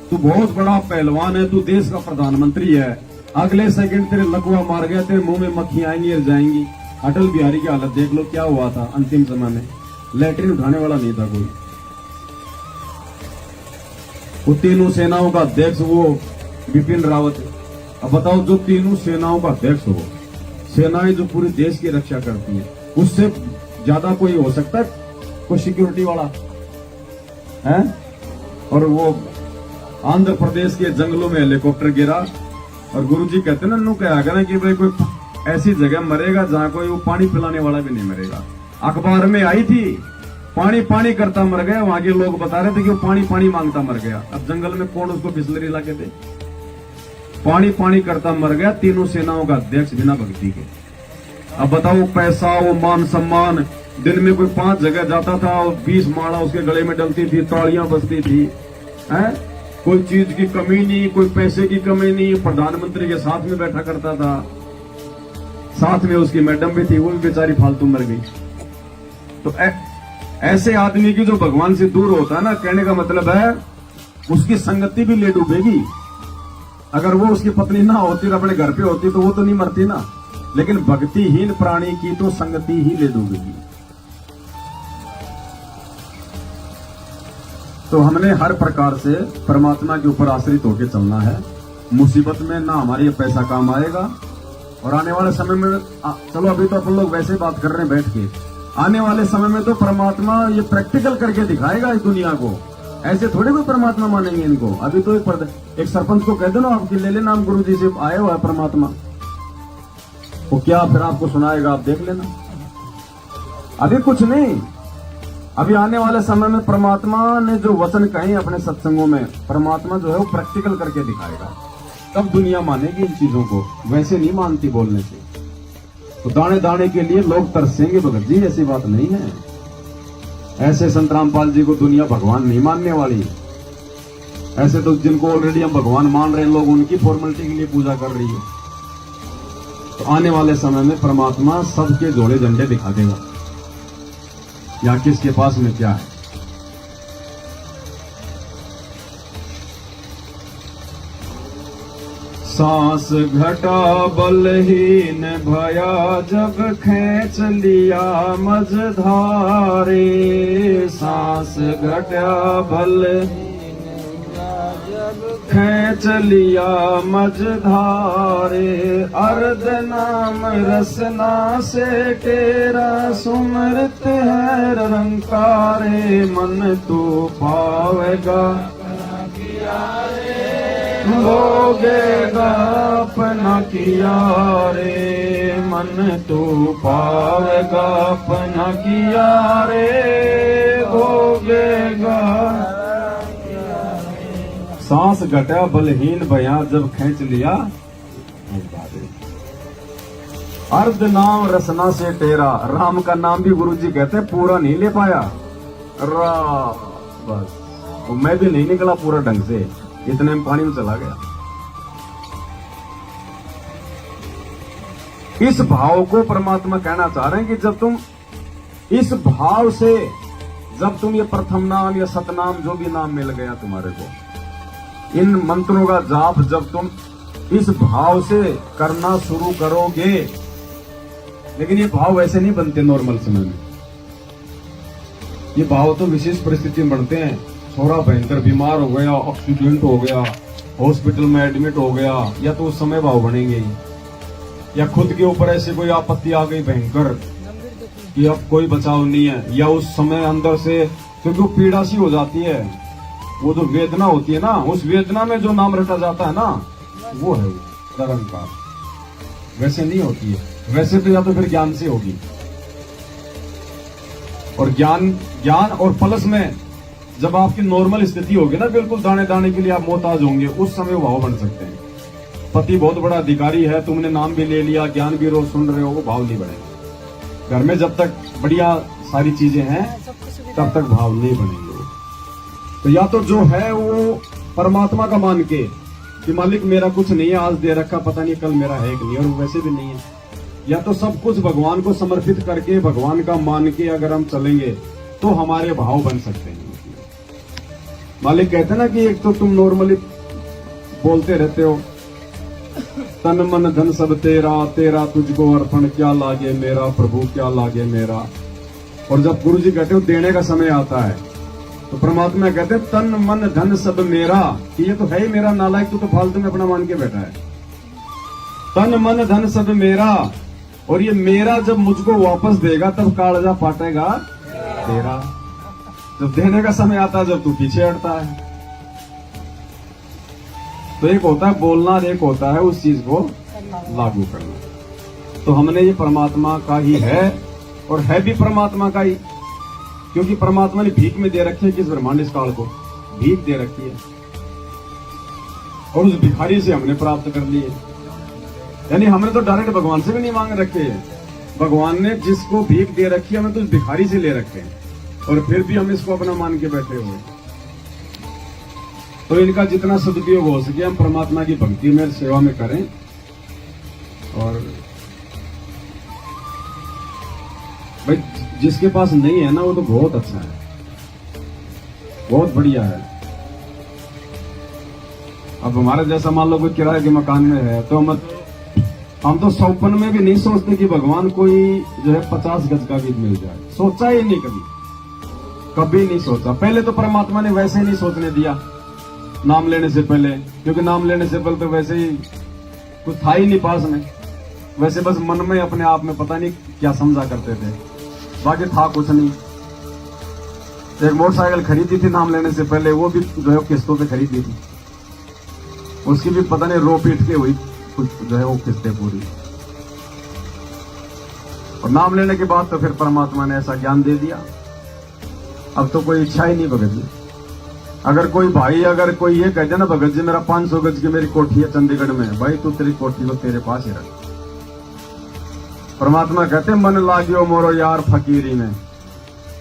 S2: तू बहुत बड़ा पहलवान है, तू देश का प्रधानमंत्री है, अगले सेकंड तेरे लकवा मार गया, तेरे मुंह में मक्खियां आएंगी और जाएंगी। अटल बिहारी की हालत देख लो, क्या हुआ था अंतिम समय में, लैट्रिन उठाने वाला नहीं था कोई। वो तीनों सेनाओं का अध्यक्ष वो बिपिन रावत। अब बताओ, जो तीनों सेनाओं का अध्यक्ष हो, सेनाएं जो पूरे देश की रक्षा करती है, उससे ज्यादा कोई हो सकता है? कोई सिक्योरिटी वाला है? और वो आंध्र प्रदेश के जंगलों में हेलीकॉप्टर गिरा, और गुरुजी कहते ना, नु क्या करें कि भाई कोई ऐसी जगह मरेगा जहां कोई वो पानी पिलाने वाला भी नहीं मरेगा। अखबार में आई थी, पानी पानी करता मर गया, वहां के लोग बता रहे थे कि वो पानी पानी मांगता मर गया। अब जंगल में कौन उसको बिस्लरी ला के दे? पानी पानी करता मर गया, तीनों सेनाओं का अध्यक्ष बिना भक्ति के। अब बताओ, पैसा, वो मान सम्मान, दिन में कोई 5 जगह जाता था और 20 माला उसके गले में डलती थी, तालियां बजती थी, हैं? कोई चीज की कमी नहीं, कोई पैसे की कमी नहीं, प्रधानमंत्री के साथ में बैठा करता था, साथ में उसकी मैडम भी थी, वो भी बेचारी फालतू मर गई। तो ऐसे आदमी की जो भगवान से दूर होता है ना, कहने का मतलब है उसकी संगति भी ले डूबेगी। अगर वो उसकी पत्नी ना होती और अपने घर पे होती तो वो तो नहीं मरती ना, लेकिन भक्तिहीन प्राणी की तो संगति ही ले डूबेगी। तो हमने हर प्रकार से परमात्मा के ऊपर आश्रित होकर चलना है। मुसीबत में ना हमारे पैसा काम आएगा, और आने वाले समय में चलो अभी तो अपन लोग वैसे बात कर रहे हैं बैठ के, आने वाले समय में तो परमात्मा ये प्रैक्टिकल करके दिखाएगा इस दुनिया को। ऐसे थोड़े कोई परमात्मा मानेंगे इनको। अभी तो एक सरपंच को कह दो ना, आपकी ले लेना, हम गुरु जी से आए हुआ है परमात्मा, वो क्या फिर आपको सुनाएगा, आप देख लेना। अभी कुछ नहीं, अभी आने वाले समय में परमात्मा ने जो वचन कहे अपने सत्संगों में, परमात्मा जो है वो प्रैक्टिकल करके दिखाएगा, तब दुनिया मानेगी इन चीजों को, वैसे नहीं मानती बोलने से। तो दाने दाने के लिए लोग तरसेंगे भगत जी, ऐसी बात नहीं है। ऐसे संत रामपाल जी को दुनिया भगवान नहीं मानने वाली। ऐसे तो जिनको ऑलरेडी हम भगवान मान रहे हैं लोग, उनकी फॉर्मेलिटी के लिए पूजा कर रही है। तो आने वाले समय में परमात्मा सबके जोड़े झंडे दिखा देगा, या किसके पास में क्या है। सांस घटा बलहीन भया, जब खींच लिया मझधारे। सांस घटा बलहीन जब खींच लिया मझधारे। अर्ध नाम रसना से तेरा सुमृत है रंकारे। मन तू पावेगा भोगेगा अपना किया रे। मन तू पावेगा अपना किया रे, भोगेगा। सांस घटा बलहीन भया, जब खींच लिया। अर्ध नाम रसना से तेरा, राम का नाम भी गुरुजी कहते हैं पूरा नहीं ले पाया। बस मैं भी नहीं निकला पूरा ढंग से, इतने में पानी में चला गया। इस भाव को परमात्मा कहना चाह रहे हैं कि जब तुम इस भाव से, जब तुम ये प्रथम नाम या सतनाम जो भी नाम मिल गया तुम्हारे को, इन मंत्रों का जाप जब तुम इस भाव से करना शुरू करोगे, लेकिन ये भाव वैसे नहीं बनते नॉर्मल समय में। ये भाव तो विशेष परिस्थिति में बनते हैं। छोरा भयंकर बीमार हो गया, एक्सीडेंट हो गया, हॉस्पिटल में एडमिट हो गया, या तो उस समय भाव बनेंगे ही, या खुद के ऊपर ऐसे कोई आपत्ति आ गई भयंकर कि अब कोई बचाव नहीं है, या उस समय अंदर से क्योंकि वो पीड़ा सी हो जाती है, वो जो वेदना होती है ना, उस वेदना में जो नाम रटा जाता है ना, वो है निरंकार। वैसे नहीं होती है, वैसे तो या तो फिर ज्ञान से होगी, और ज्ञान और प्लस में जब आपकी नॉर्मल स्थिति होगी ना, बिल्कुल दाने दाने के लिए आप मोहताज होंगे, उस समय वो भाव बन सकते हैं। पति बहुत बड़ा अधिकारी है, तुमने नाम भी ले लिया, ज्ञान भी रोज सुन रहे हो, वो भाव नहीं बनेगा। घर में जब तक बढ़िया सारी चीजें हैं तब तक भाव नहीं बनेंगे। तो या तो जो है वो परमात्मा का मान के कि मालिक मेरा कुछ नहीं है, आज दे रखा, पता नहीं कल मेरा है कि नहीं, और वैसे भी नहीं है, या तो सब कुछ भगवान को समर्पित करके भगवान का मान के अगर हम चलेंगे तो हमारे भाव बन सकते हैं। मालिक कहते हैं ना कि एक तो तुम नॉर्मली बोलते रहते हो, तन मन धन सब तेरा, तेरा तुझको अर्पण, क्या लागे मेरा प्रभु, क्या लागे मेरा। और जब गुरु जी कहते हो देने का समय आता है, तो परमात्मा कहते हैं तन मन धन सब मेरा, कि ये तो है ही मेरा नालायक, तू तो फालतू में अपना मान के बैठा है। तन मन धन सब मेरा, और ये मेरा जब मुझको वापस देगा तब कालजा पाटेगा तेरा। जब देने का समय आता है, जब तू पीछे हटता है। तो एक होता है बोलना और एक होता है उस चीज को लागू करना। तो हमने ये परमात्मा का ही है, और है भी परमात्मा का ही, क्योंकि परमात्मा ने भीख में दे रखी है, किस ब्रह्मांड इस काल को भीख दे रखी है, और उस भिखारी से हमने प्राप्त कर लिए। यानी हमने तो डायरेक्ट भगवान से भी नहीं मांग रखे हैं, भगवान ने जिसको भीख दे रखी है हमें तो उस भिखारी से ले रखे हैं, और फिर भी हम इसको अपना मान के बैठे हुए। तो इनका जितना सदुपयोग हो सके हम परमात्मा की भक्ति में, सेवा में करें। और भाई जिसके पास नहीं है ना, वो तो बहुत अच्छा है, बहुत बढ़िया है। अब हमारे जैसा मान लो कोई किराए के मकान में है, तो हम तो सौपन में भी नहीं सोचते कि भगवान कोई जो है 50 गज का भी मिल जाए, सोचा ही नहीं, कभी नहीं सोचा। पहले तो परमात्मा ने वैसे ही नहीं सोचने दिया नाम लेने से पहले, क्योंकि नाम लेने से पहले तो वैसे ही कुछ था ही नहीं पास में, वैसे बस मन में अपने आप में पता नहीं क्या समझा करते थे, बाकी था कुछ नहीं। एक मोटरसाइकिल खरीदी थी नाम लेने से पहले, वो भी जो है किस्तों पे खरीदी थी, उसकी भी पता नहीं रो पीट के हुई कुछ जो है वो किस्तें पूरी। और नाम लेने के बाद तो फिर परमात्मा ने ऐसा ज्ञान दे दिया, अब तो कोई इच्छा ही नहीं भगत जी। अगर कोई भाई अगर कोई ये कह दे ना भगत जी मेरा 500 गज की मेरी कोठी है चंडीगढ़ में, भाई तू तेरी कोठी को तेरे पास ही रख। परमात्मा कहते मन लागियो मोरो यार फकीरी में,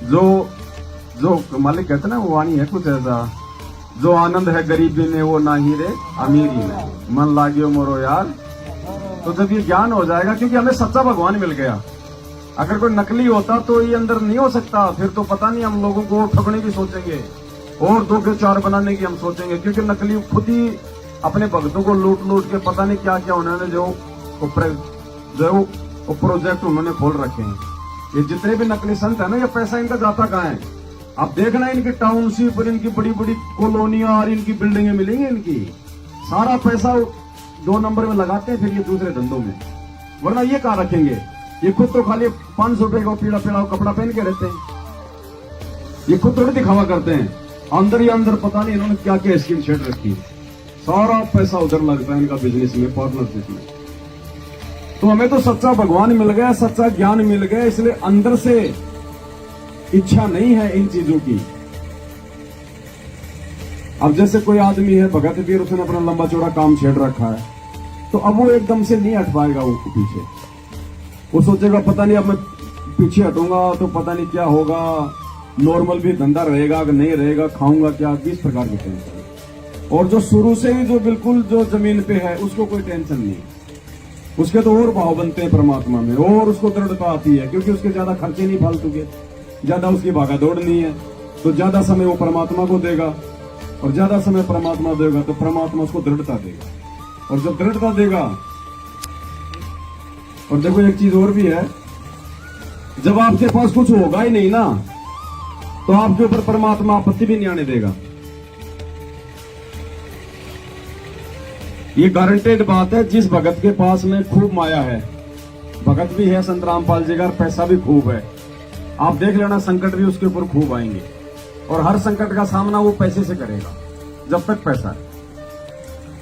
S2: जो मालिक कहते ना वो वाणी है कुछ ऐसा, जो आनंद है गरीबी में वो ना ही रे अमीरी में, मन लागियो मोरो यार। तो जब ये ज्ञान हो जाएगा, क्योंकि हमें सच्चा भगवान मिल गया, अगर कोई नकली होता तो ये अंदर नहीं हो सकता, फिर तो पता नहीं हम लोगों को ठगने की सोचेंगे और 2 के 4 बनाने की हम सोचेंगे, क्योंकि नकली खुद ही अपने भक्तों को लूट लूट के पता नहीं क्या क्या उन्होंने जो प्रोजेक्ट उन्होंने खोल रखे हैं। ये जितने भी नकली संत है ना, ये पैसा इनका जाता कहाँ है? आप देखना इनकी टाउनशिप और इनकी बड़ी बड़ी कॉलोनियां और इनकी बिल्डिंगें मिलेंगी, इनकी सारा पैसा 2 नंबर में लगाते हैं, फिर ये दूसरे धंधों में, वरना ये कहाँ रखेंगे? ये खुद तो खाली 500 रुपए का पीड़ा पीड़ा कपड़ा पहन के रहते हैं, ये खुद थोड़ी दिखावा करते हैं, अंदर ही अंदर पता नहीं इन्होंने क्या क्या स्कीम सेट रखी है, सारा पैसा उधर लगता है इनका बिजनेस में, पार्टनरशिप में। तो हमें तो सच्चा भगवान मिल गया, सच्चा ज्ञान मिल गया, इसलिए अंदर से इच्छा नहीं है इन चीजों की। अब जैसे कोई आदमी है भगत पीर, उसने अपना लंबा चौड़ा काम छेड़ रखा है, तो अब वो एकदम से नहीं हट पाएगा वो पीछे, वो सोचेगा पता नहीं अब मैं पीछे हटूंगा तो पता नहीं क्या होगा, नॉर्मल भी धंधा रहेगा कि नहीं रहेगा, खाऊंगा क्या, 20 प्रकार की टेंशन। और जो शुरू से ही जो बिल्कुल जो जमीन पे है उसको कोई टेंशन नहीं, उसके तो और भाव बनते हैं परमात्मा में, और उसको दृढ़ता आती है, क्योंकि उसके ज्यादा खर्चे नहीं फालतू के, ज्यादा उसकी भागा दौड़ नहीं है, तो ज्यादा समय वो परमात्मा को देगा, और ज्यादा समय परमात्मा देगा तो परमात्मा उसको दृढ़ता देगा, और जब दृढ़ता देगा। और देखो एक चीज और भी है, जब आपके पास कुछ होगा ही नहीं ना, तो आपके ऊपर परमात्मा आपत्ति भी नहीं आने देगा। ये गारंटेड बात है। जिस भगत के पास में खूब माया है, भगत भी है संत रामपाल जी का, और पैसा भी खूब है, आप देख लेना संकट भी उसके ऊपर खूब आएंगे, और हर संकट का सामना वो पैसे से करेगा जब तक पैसा है।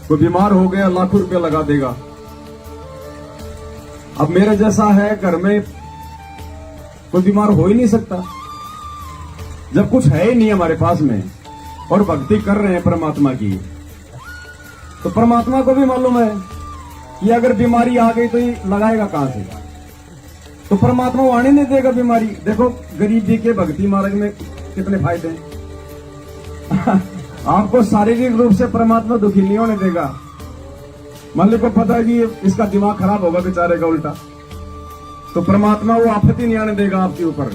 S2: कोई बीमार हो गया, लाखों रुपया लगा देगा। अब मेरे जैसा है, घर में कोई बीमार हो ही नहीं सकता। जब कुछ है ही नहीं हमारे पास में और भक्ति कर रहे हैं परमात्मा की, तो परमात्मा को भी मालूम है कि अगर बीमारी आ गई तो ये लगाएगा कहां से, तो परमात्मा वो आने नहीं देगा बीमारी। देखो गरीबी के भक्ति मार्ग में कितने फायदे हैं। आपको शारीरिक रूप से परमात्मा दुखी नहीं होने देगा। मालिक को पता है कि इसका दिमाग खराब होगा बेचारे का उल्टा, तो परमात्मा वो आफत ही नहीं आने देगा आपके ऊपर,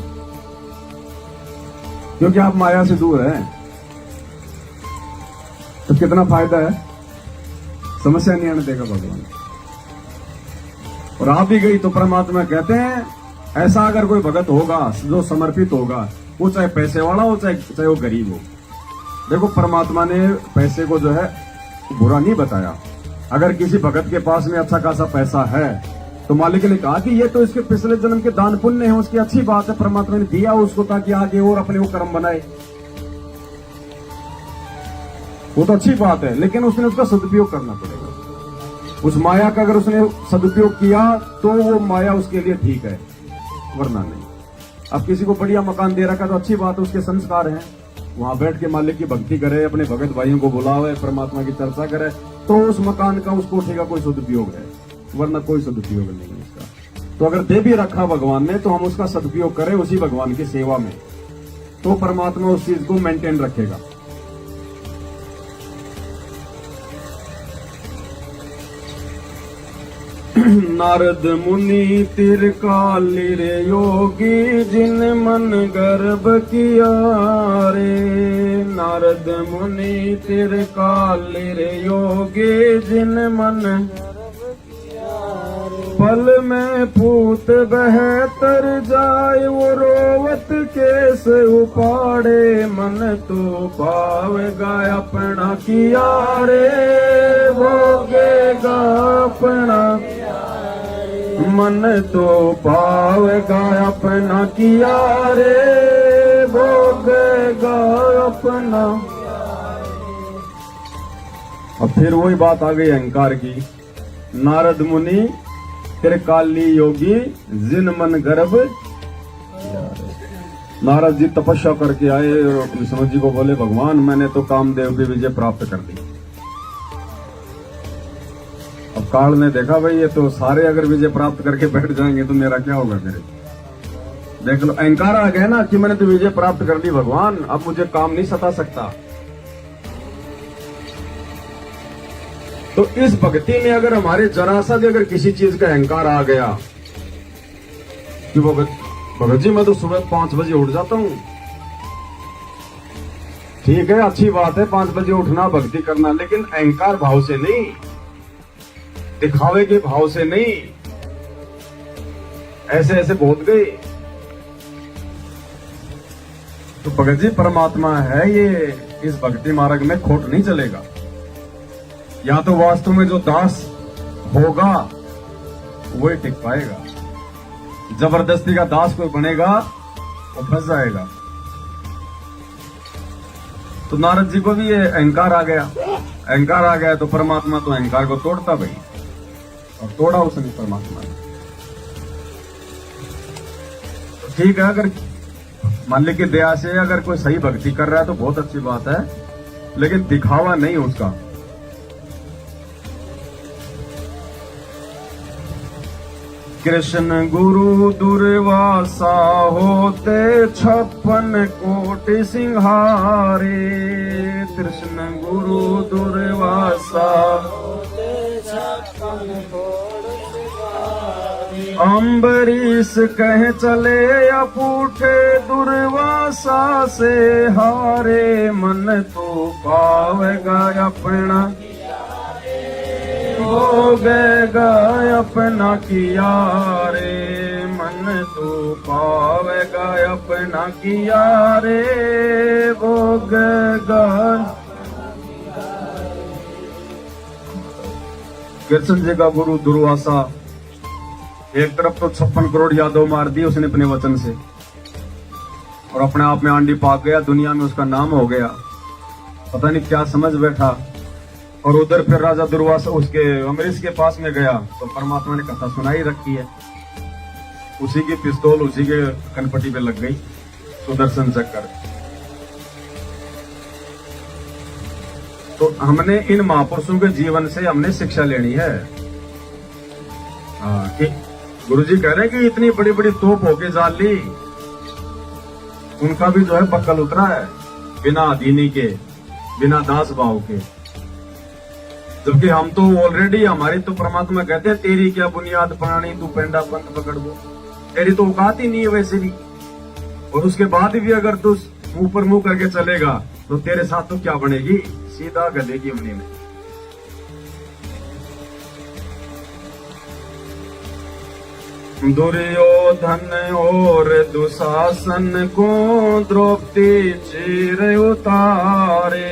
S2: क्योंकि आप माया से दूर हैं। तो कितना फायदा है, समस्या नहीं आने देगा भगवान। और आप भी गई तो परमात्मा कहते हैं ऐसा अगर कोई भगत होगा जो समर्पित होगा, वो चाहे पैसे वाला हो चाहे वो गरीब हो। देखो परमात्मा ने पैसे को जो है बुरा नहीं बताया। अगर किसी भगत के पास में अच्छा खासा पैसा है तो मालिक ने कहा कि ये तो इसके पिछले जन्म के दान पुण्य है, उसकी अच्छी बात है, परमात्मा ने दिया उसको ताकि आगे और अपने वो कर्म बनाए, वो तो अच्छी बात है, लेकिन उसने उसका सदुपयोग करना पड़ेगा। उस माया का अगर उसने सदुपयोग किया तो वो माया उसके लिए ठीक है, वरना नहीं। अब किसी को बढ़िया मकान दे रखा तो अच्छी बात है, उसके संस्कार हैं, वहां बैठ के मालिक की भक्ति करे, अपने भगत भाइयों को बुलावे, परमात्मा की चर्चा करे, तो उस मकान का उस कोठे का कोई सदुपयोग है, वरना कोई सदुपयोग नहीं है उसका। तो अगर दे भी रखा भगवान ने तो हम उसका सदुपयोग करें उसी भगवान की सेवा में, तो परमात्मा उस चीज को मेंटेन रखेगा। नारद मुनि तिरकाली रे योगी जिन मन गर्भ किया रे। नारद मुनि तिरकाली रे योगी जिन मन पल में पूत बहतर जाय वो रोवत केस उपाड़े। मन तो पावेगा अपना किया रे भोगेगा अपना। मन तो पावेगा अपना किया रे भोगेगा अपना। अब फिर वही बात आ गई अहंकार की। नारद मुनि तेरे काली योगी जिन मन गर्भ। नारद जी तपस्या करके आए और विष्णु जी को बोले भगवान मैंने तो कामदेव की विजय प्राप्त कर दी। अब काल ने देखा भाई ये तो सारे अगर विजय प्राप्त करके बैठ जाएंगे तो मेरा क्या होगा। मेरे देख लो अहंकार आ गया ना कि मैंने तो विजय प्राप्त कर दी भगवान, अब मुझे काम नहीं सता सकता। तो इस भक्ति में अगर हमारे जरा सा भी अगर किसी चीज का अहंकार आ गया कि भगत जी मैं तो सुबह 5 बजे उठ जाता हूं, ठीक है अच्छी बात है 5 बजे उठना भक्ति करना, लेकिन अहंकार भाव से नहीं, दिखावे के भाव से नहीं। ऐसे ऐसे बहुत गए। तो भगत जी परमात्मा है ये, इस भक्ति मार्ग में खोट नहीं चलेगा। या तो वास्तव में जो दास होगा वही टिक पाएगा, जबरदस्ती का दास कोई बनेगा वो फंस जाएगा। तो नारद जी को भी ये अहंकार आ गया। अहंकार आ गया तो परमात्मा तो अहंकार को तोड़ता भाई, और तोड़ा उसने परमात्मा ने। ठीक है अगर मालिक की दया से अगर कोई सही भक्ति कर रहा है तो बहुत अच्छी बात है, लेकिन दिखावा नहीं उसका। कृष्ण गुरु दुर्वासा होते 56 कोटि सिंहारे। कृष्ण गुरु दुर्वासा अम्बरीश कह चले अपूठे दुर्वासा से हारे। मन तो पावेगा अपना भोगेगा अपना किया रे। मन तो पावेगा अपना किया रे भोगेगा। कृष्ण जी का गुरु दुर्वासा एक तरफ तो 56 करोड़ यादव मार दिए उसने अपने वचन से, और अपने आप में आंडी पाक गया, दुनिया में उसका नाम हो गया, पता नहीं क्या समझ बैठा। और उधर फिर राजा दुर्वासा उसके अमरीश के पास में गया तो परमात्मा ने कथा सुनाई रखी है, उसी की पिस्तौल उसी के कनपट्टी पे लग गई, सुदर्शन चक्कर। तो हमने इन महापुरुषों के जीवन से हमने शिक्षा लेनी है। कि गुरुजी कह रहे हैं कि इतनी बड़ी बड़ी तोप होके जाल ली, उनका भी जो है बक्कल उतरा है बिना अधीनी के, बिना दास भाव के। जबकि हम तो ऑलरेडी, हमारी तो परमात्मा कहते हैं तेरी क्या बुनियाद प्राणी तू पेंडा पंथ पकड़ दो, तेरी तो औकात ही नहीं है वैसे भी। और उसके बाद भी अगर तू मुंह पर मुंह करके चलेगा तो तेरे साथ तो क्या बनेगी, सीधा गधे की मुनि में। दुर्योधन और दुशासन को द्रौपदी चीर उतारे,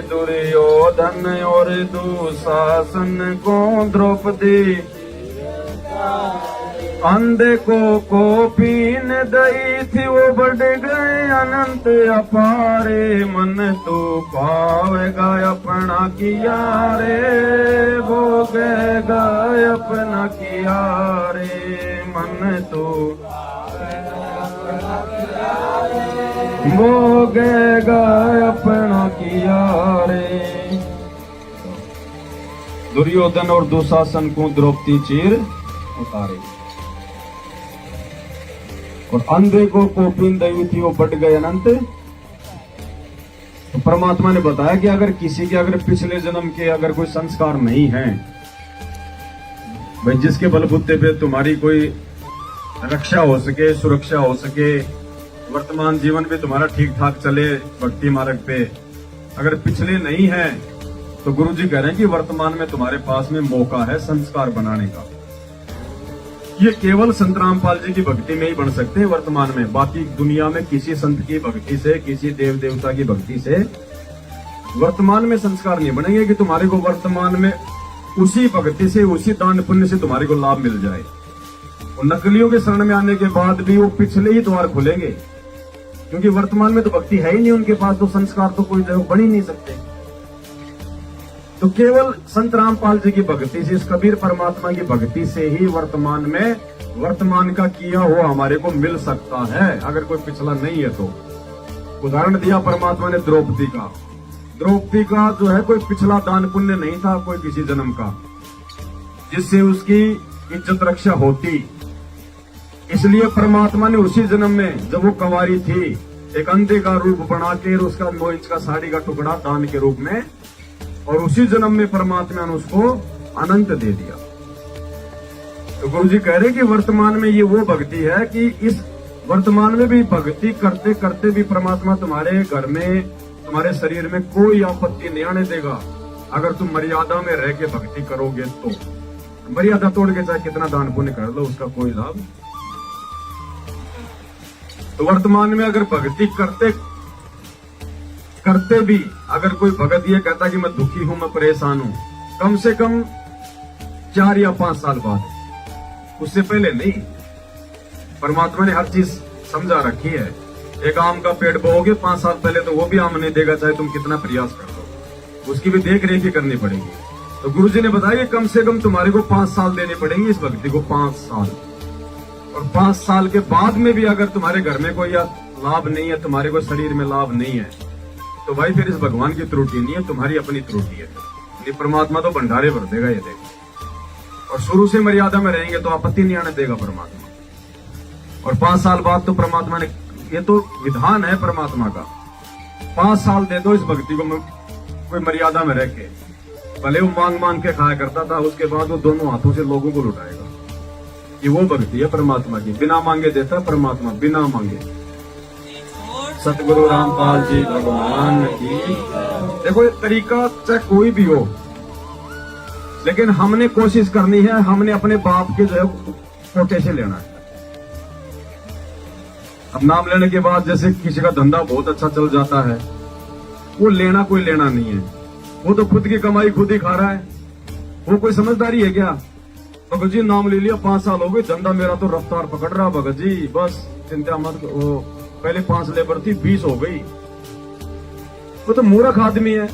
S2: दुर्योधन और दुशासन को द्रौपदी अंधे को पीन दई थी, वो बढ़ गए अनंत अपारे, मन तू पावेगा अपना किया रे, भोगेगा अपना किया रे, मन तू भोगेगा अपना किया रे। दुर्योधन और दुशासन को द्रौपदी चीर उतारे, और अंधे को कोपिन दी थी, वो बढ़ गए अनंत। तो परमात्मा ने बताया कि अगर किसी के अगर पिछले जन्म के अगर कोई संस्कार नहीं है, भाई जिसके बलबूते पे तुम्हारी कोई रक्षा हो सके, सुरक्षा हो सके, वर्तमान जीवन भी तुम्हारा ठीक ठाक चले भक्ति मार्ग पे, अगर पिछले नहीं है तो गुरुजी कह रहे हैं कि वर्तमान में तुम्हारे पास में मौका है संस्कार बनाने का। ये केवल संत रामपाल जी की भक्ति में ही बन सकते हैं वर्तमान में, बाकी दुनिया में किसी संत की भक्ति से, किसी देव देवता की भक्ति से वर्तमान में संस्कार नहीं बनेंगे कि तुम्हारे को वर्तमान में उसी भक्ति से, उसी दान पुण्य से तुम्हारे को लाभ मिल जाए। और नकलियों के शरण में आने के बाद भी वो पिछले ही द्वार खुलेंगे, क्योंकि वर्तमान में तो भक्ति है ही नहीं उनके पास, तो संस्कार तो कोई बन ही नहीं सकते। तो केवल संत रामपाल जी की भक्ति से, इस कबीर परमात्मा की भक्ति से ही वर्तमान में वर्तमान का किया हुआ हमारे को मिल सकता है, अगर कोई पिछला नहीं है तो। उदाहरण दिया परमात्मा ने द्रौपदी का, द्रौपदी का जो है कोई पिछला दान पुण्य नहीं था कोई किसी जन्म का, जिससे उसकी इज्जत रक्षा होती। इसलिए परमात्मा ने उसी जन्म में जब वो कंवारी थी, एक अंधे का रूप बना के उसका 9 इंच का साड़ी का टुकड़ा दान के रूप में, और उसी जन्म में परमात्मा ने उसको अनंत दे दिया। तो गुरु जी कह रहे कि वर्तमान में ये वो भक्ति है कि इस वर्तमान में भी भक्ति करते करते भी परमात्मा तुम्हारे घर में, तुम्हारे शरीर में कोई आपत्ति नहीं आने देगा, अगर तुम मर्यादा में रह के भक्ति करोगे तो। मर्यादा तोड़ के चाहे कितना दान पुण्य कर लो, उसका कोई लाभ। तो वर्तमान में अगर भक्ति करते करते भी अगर कोई भगत ये कहता कि मैं दुखी हूं, मैं परेशान हूं, कम से कम 4 या 5 साल बाद, उससे पहले नहीं। परमात्मा ने हर चीज समझा रखी है। एक आम का पेड़ बोओगे 5 साल पहले तो वो भी आम नहीं देगा, चाहे तुम कितना प्रयास कर लो, उसकी भी देख रेख करनी पड़ेगी। तो गुरुजी ने बताया कि कम से कम तुम्हारे को 5 साल देने पड़ेंगे इस भक्ति को, 5 साल। और 5 साल के बाद में भी अगर तुम्हारे घर में कोई लाभ नहीं है, तुम्हारे को शरीर में लाभ नहीं है, तो भाई फिर इस भगवान की त्रुटि नहीं है, तुम्हारी अपनी त्रुटि है। ये परमात्मा तो भंडारे भर देगा ये देखो। और शुरू से मर्यादा में रहेंगे तो आपत्ति नहीं आने देगा परमात्मा। और 5 साल बाद तो परमात्मा ने, ये तो विधान है परमात्मा का, 5 साल दे दो इस भक्ति को कोई मर्यादा में रह के। भले वो मांग मांग के खाया करता था, उसके बाद वो दोनों हाथों से लोगों को लुटाएगा। ये वो भक्ति है परमात्मा की, बिना मांगे देता है परमात्मा, बिना मांगे। सतगुरु रामपाल जी भगवान की। देखो ये तरीका चाहे कोई भी हो, लेकिन हमने कोशिश करनी है, हमने अपने बाप के जो है कोटे से लेना है। अब नाम लेने के बाद जैसे किसी का धंधा बहुत अच्छा चल जाता है, वो लेना कोई लेना नहीं है, वो तो खुद की कमाई खुद ही खा रहा है। वो कोई समझदारी है क्या? भगत जी नाम ले लिया, 5 साल हो गए, धंधा मेरा तो रफ्तार पकड़ रहा भगत जी, बस चिंता मत। वो पहले 5 लेबर थी, 20 हो गई। वो तो मूर्ख आदमी है,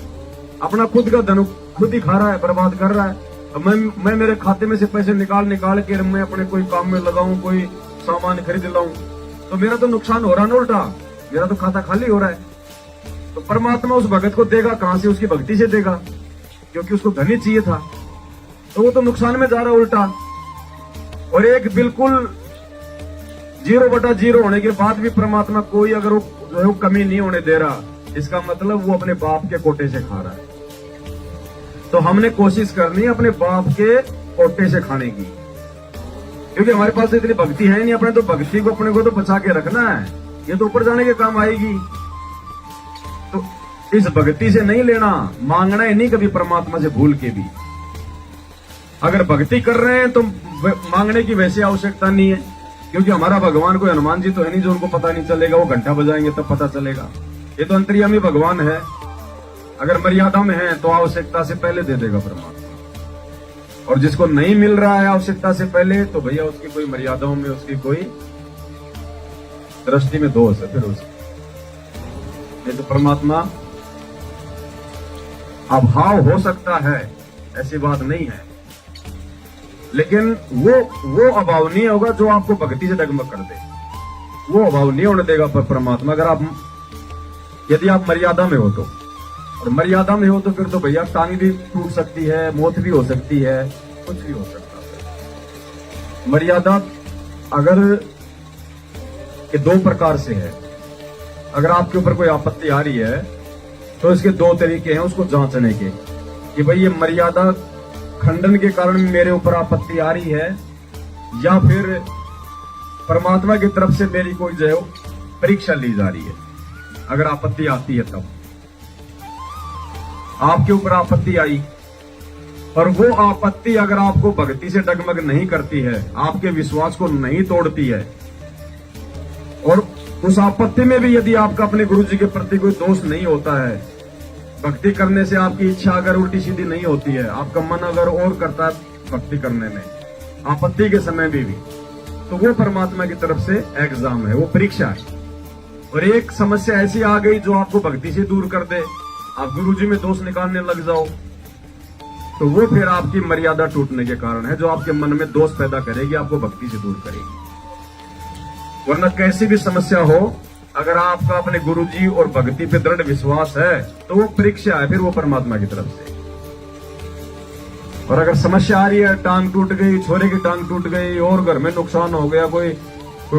S2: अपना खुद का धन खुद ही खा रहा है, बर्बाद कर रहा है। अब मैं मेरे खाते में से पैसे निकाल के मैं अपने कोई काम में लगाऊं, कोई सामान खरीद लाऊं, तो मेरा तो नुकसान हो रहा ना, उल्टा मेरा तो खाता खाली हो रहा है। तो परमात्मा उस भगत को देगा कहां से? उसकी भक्ति से देगा, क्योंकि उसको धन ही चाहिए था। तो वो तो नुकसान में जा रहा है उल्टा। और एक बिल्कुल 0/0 होने के बाद भी परमात्मा कोई अगर वो कमी नहीं होने दे रहा, इसका मतलब वो अपने बाप के कोटे से खा रहा है। तो हमने कोशिश करनी है अपने बाप के कोटे से खाने की, क्योंकि हमारे पास तो इतनी भक्ति है नहीं। अपने तो भक्ति को अपने को तो बचा के रखना है, ये तो ऊपर जाने के काम आएगी। तो इस भक्ति से नहीं लेना, मांगना है नहीं कभी परमात्मा से भूल के भी। अगर भक्ति कर रहे हैं तो मांगने की वैसे आवश्यकता नहीं है, क्योंकि हमारा भगवान कोई हनुमान जी तो है नहीं जो उनको पता नहीं चलेगा, वो घंटा बजाएंगे तब पता चलेगा। ये तो अंतर्यामी भगवान है। अगर मर्यादा में है तो आवश्यकता से पहले दे देगा परमात्मा, और जिसको नहीं मिल रहा है आवश्यकता से पहले, तो भैया उसकी कोई मर्यादाओं में उसकी कोई दृष्टि में दोष है फिर उसकी। ये तो परमात्मा अभाव हो सकता है, ऐसी बात नहीं है, लेकिन वो अभाव नहीं होगा जो आपको भक्ति से डगमग कर दे। वो अभाव नहीं होने देगा परमात्मा। अगर आप यदि आप मर्यादा में हो तो, और मर्यादा में हो तो फिर तो भैया टांग भी टूट सकती है, मौत भी हो सकती है, कुछ भी हो सकता है। मर्यादा अगर ये 2 प्रकार से है। अगर आपके ऊपर कोई आपत्ति आ रही है तो इसके 2 तरीके हैं उसको जांचने के, कि भाई ये मर्यादा खंडन के कारण मेरे ऊपर आपत्ति आ रही है, या फिर परमात्मा की तरफ से मेरी कोई जो है परीक्षा ली जा रही है। अगर आपत्ति आती है तब आपके ऊपर आपत्ति आई, और वो आपत्ति अगर आपको भक्ति से डगमग नहीं करती है, आपके विश्वास को नहीं तोड़ती है, और उस आपत्ति में भी यदि आपका अपने गुरु जी के प्रति कोई दोष नहीं होता है, भक्ति करने से आपकी इच्छा अगर उल्टी सीधी नहीं होती है, आपका मन अगर और करता है भक्ति करने में आपत्ति के समय भी, तो वो परमात्मा की तरफ से एग्जाम है, वो परीक्षा है। और एक समस्या ऐसी आ गई जो आपको भक्ति से दूर कर दे, आप गुरु जी में दोष निकालने लग जाओ, तो वो फिर आपकी मर्यादा टूटने के कारण है, जो आपके मन में दोष पैदा करेगी, आपको भक्ति से दूर करेगी। वरना कैसी भी समस्या हो, अगर आपका अपने गुरु जी और भक्ति पे दृढ़ विश्वास है, तो वो परीक्षा है फिर वो परमात्मा की तरफ से। और अगर समस्या आ रही है, टांग टूट गई, छोरे की टांग टूट गई, और घर में नुकसान हो गया, कोई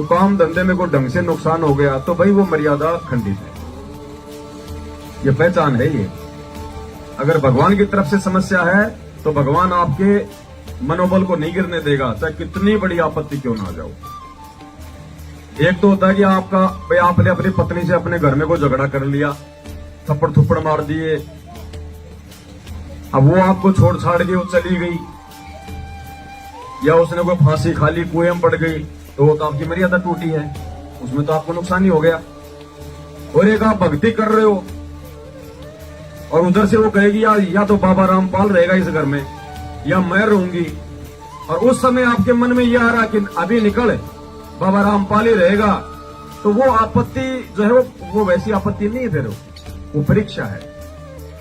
S2: काम धंधे में कोई ढंग से नुकसान हो गया, तो भाई वो मर्यादा खंडित है, ये पहचान है। ये अगर भगवान की तरफ से समस्या है तो भगवान आपके मनोबल को नहीं गिरने देगा, चाहे कितनी बड़ी आपत्ति क्यों ना आ जाओ। एक तो होता है कि भाई आपने अपनी पत्नी से अपने घर में कोई झगड़ा कर लिया, थप्पड़ थप्पड़ मार दिए, अब वो आपको छोड़ छाड़ के वो चली गई, या उसने कोई फांसी खा ली, कुएं में पड़ गई, तो वो तो आपकी मर्यादा टूटी है, उसमें तो आपको नुकसान ही हो गया। और एक आप भक्ति कर रहे हो और उधर से वो कहेगी या तो बाबा रामपाल रहेगा इस घर में, या मैं रहूंगी, और उस समय आपके मन में यह आ रहा कि अभी निकल, बाबा रामपाल ही रहेगा, तो वो आपत्ति जो है वो वैसी आपत्ति नहीं है, फिर वो परीक्षा है।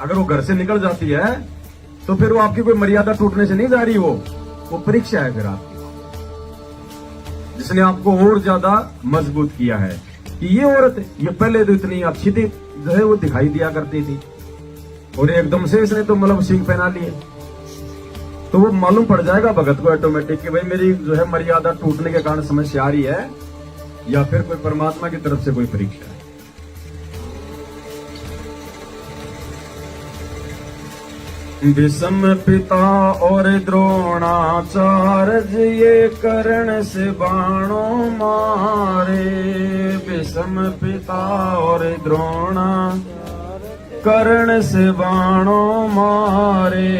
S2: अगर वो घर से निकल जाती है तो फिर वो आपकी कोई मर्यादा टूटने से नहीं जा रही, वो परीक्षा है फिर आपकी, जिसने आपको और ज्यादा मजबूत किया है कि ये औरत ये पहले तो इतनी अच्छी थी जो है वो दिखाई दिया करती थी, और एकदम से इसने तो मतलब सींग पहना लिए, तो वो मालूम पड़ जाएगा भगत को ऑटोमेटिक कि भाई मेरी जो है मर्यादा टूटने के कारण समस्या आ रही है, या फिर कोई परमात्मा की तरफ से कोई परीक्षा है। भीष्म पिता और द्रोणाचार्य ये कर्ण से बाणों मारे, भीष्म पिता और द्रोणा कर्ण से बाणों मारे,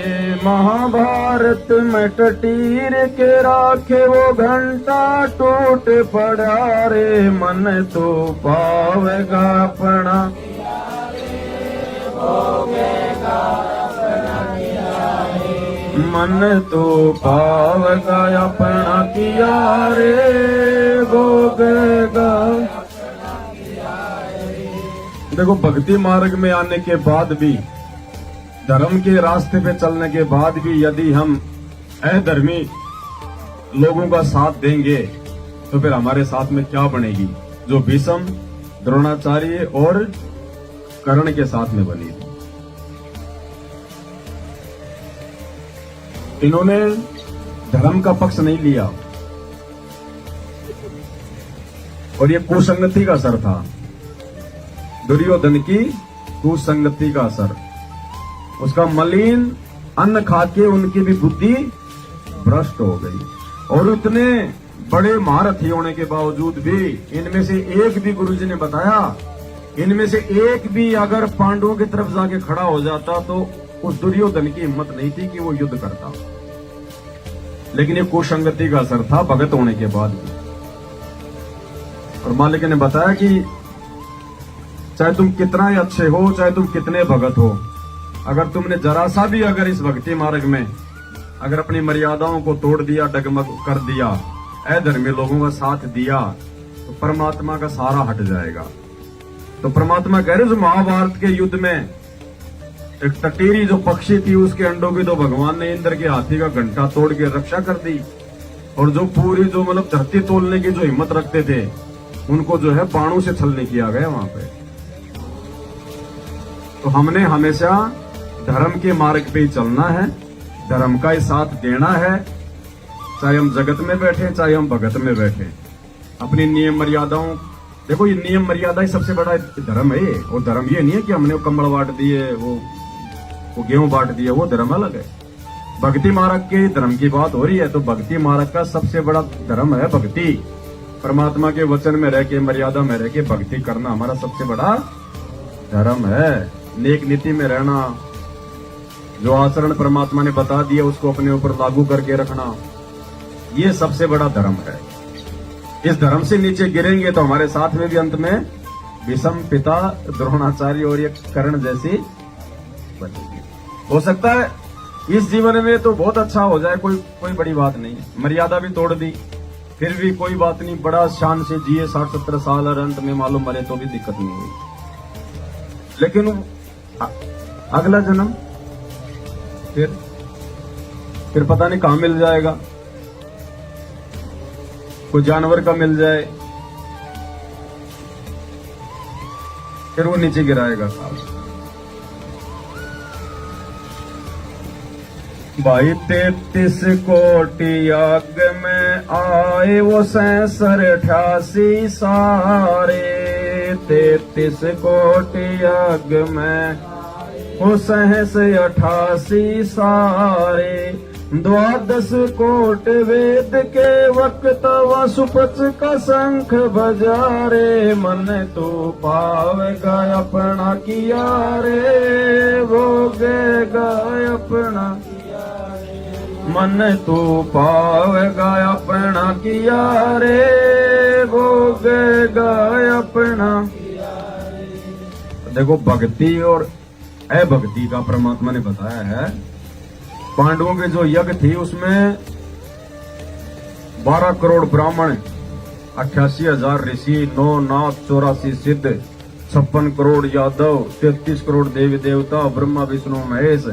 S2: महाभारत में टटीर के राखे वो घंटा टूट पड़ा रे, मन तो पावेगा पड़ा मन तो पावगा अपना किया रे भोगेगा। देखो भक्ति मार्ग में आने के बाद भी, धर्म के रास्ते पे चलने के बाद भी यदि हम अधर्मी लोगों का साथ देंगे तो फिर हमारे साथ में क्या बनेगी, जो भीष्म, द्रोणाचार्य और कर्ण के साथ में बनी थी। इन्होंने धर्म का पक्ष नहीं लिया और ये कुसंगति का असर था, दुर्योधन की कुसंगति का असर। उसका मलिन अन्न खा के उनकी भी बुद्धि भ्रष्ट हो गई और इतने बड़े महारथी होने के बावजूद भी इनमें से एक भी, गुरुजी ने बताया, इनमें से एक भी अगर पांडवों की तरफ जाके खड़ा हो जाता तो उस दुर्योधन की हिम्मत नहीं थी कि वो युद्ध करता। लेकिन ये कुसंगति का असर था भगत होने के बाद भी। और मालिक ने बताया कि चाहे तुम कितना ही अच्छे हो, चाहे तुम कितने भगत हो, अगर तुमने जरा सा भी अगर इस भक्ति मार्ग में अगर अपनी मर्यादाओं को तोड़ दिया, डगमग कर दिया, अधर्मी लोगों का साथ दिया, तो परमात्मा का सहारा हट जाएगा। तो परमात्मा कह रहे जो महाभारत के युद्ध में एक टटीरी जो पक्षी थी उसके अंडों की तो भगवान ने इंद्र के हाथी का घंटा तोड़ के रक्षा कर दी, और जो पूरी जो मतलब धरती तोड़ने की जो हिम्मत रखते थे उनको जो है बाणों से छलनी किया गया वहां पे। तो हमने हमेशा धर्म के मार्ग पे ही चलना है, धर्म का ही साथ देना है, चाहे हम जगत में बैठे चाहे हम भगत में बैठे। अपनी नियम मर्यादाओं, देखो ये नियम मर्यादा ही सबसे बड़ा धर्म है। और धर्म ये नहीं है कि हमने वो कम्बल बांट दिए, वो गेहूं बांट दिए, वो धर्म अलग है। भक्ति मार्ग के धर्म की बात हो रही है, तो भक्ति मार्ग का सबसे बड़ा धर्म है भक्ति। परमात्मा के वचन में रह के, मर्यादा में रह के भक्ति करना हमारा सबसे बड़ा धर्म है। नेक नीति में रहना, जो आचरण परमात्मा ने बता दिया उसको अपने ऊपर लागू करके रखना, ये सबसे बड़ा धर्म है। इस धर्म से नीचे गिरेंगे तो हमारे साथ में भी अंत में भीष्म, पिता, द्रोणाचार्य और ये कर्ण जैसी बनेगी। हो सकता है इस जीवन में तो बहुत अच्छा हो जाए, कोई बड़ी बात नहीं, मर्यादा भी तोड़ दी, फिर भी कोई बात नहीं, बड़ा शान से जिए 60-70 साल और अंत में मालूम मरे तो भी दिक्कत नहीं हुई। लेकिन अगला जन्म फिर पता नहीं कहां मिल जाएगा, कोई जानवर का मिल जाए, फिर वो नीचे गिराएगा। भाई 33 कोटि यज्ञ में आए वो 67-88 सारे, 33 कोटि यज्ञ में वो 87-88 सारे, 12 कोट वेद के वक्त वसुपच का शंख बजारे, मन तो पावेगा अपना किया रे भोगेगा अपना, मन तो पावेगा अपना किया रे भोगेगा अपना। देखो भक्ति और अभक्ति का परमात्मा ने बताया है। पांडवों के जो यज्ञ थी उसमें 12 करोड़ ब्राह्मण, 88,000 ऋषि, 9 नाथ, 84 सिद्ध, 56 करोड़ यादव, 33 करोड़ देवी देवता, ब्रह्मा विष्णु महेश,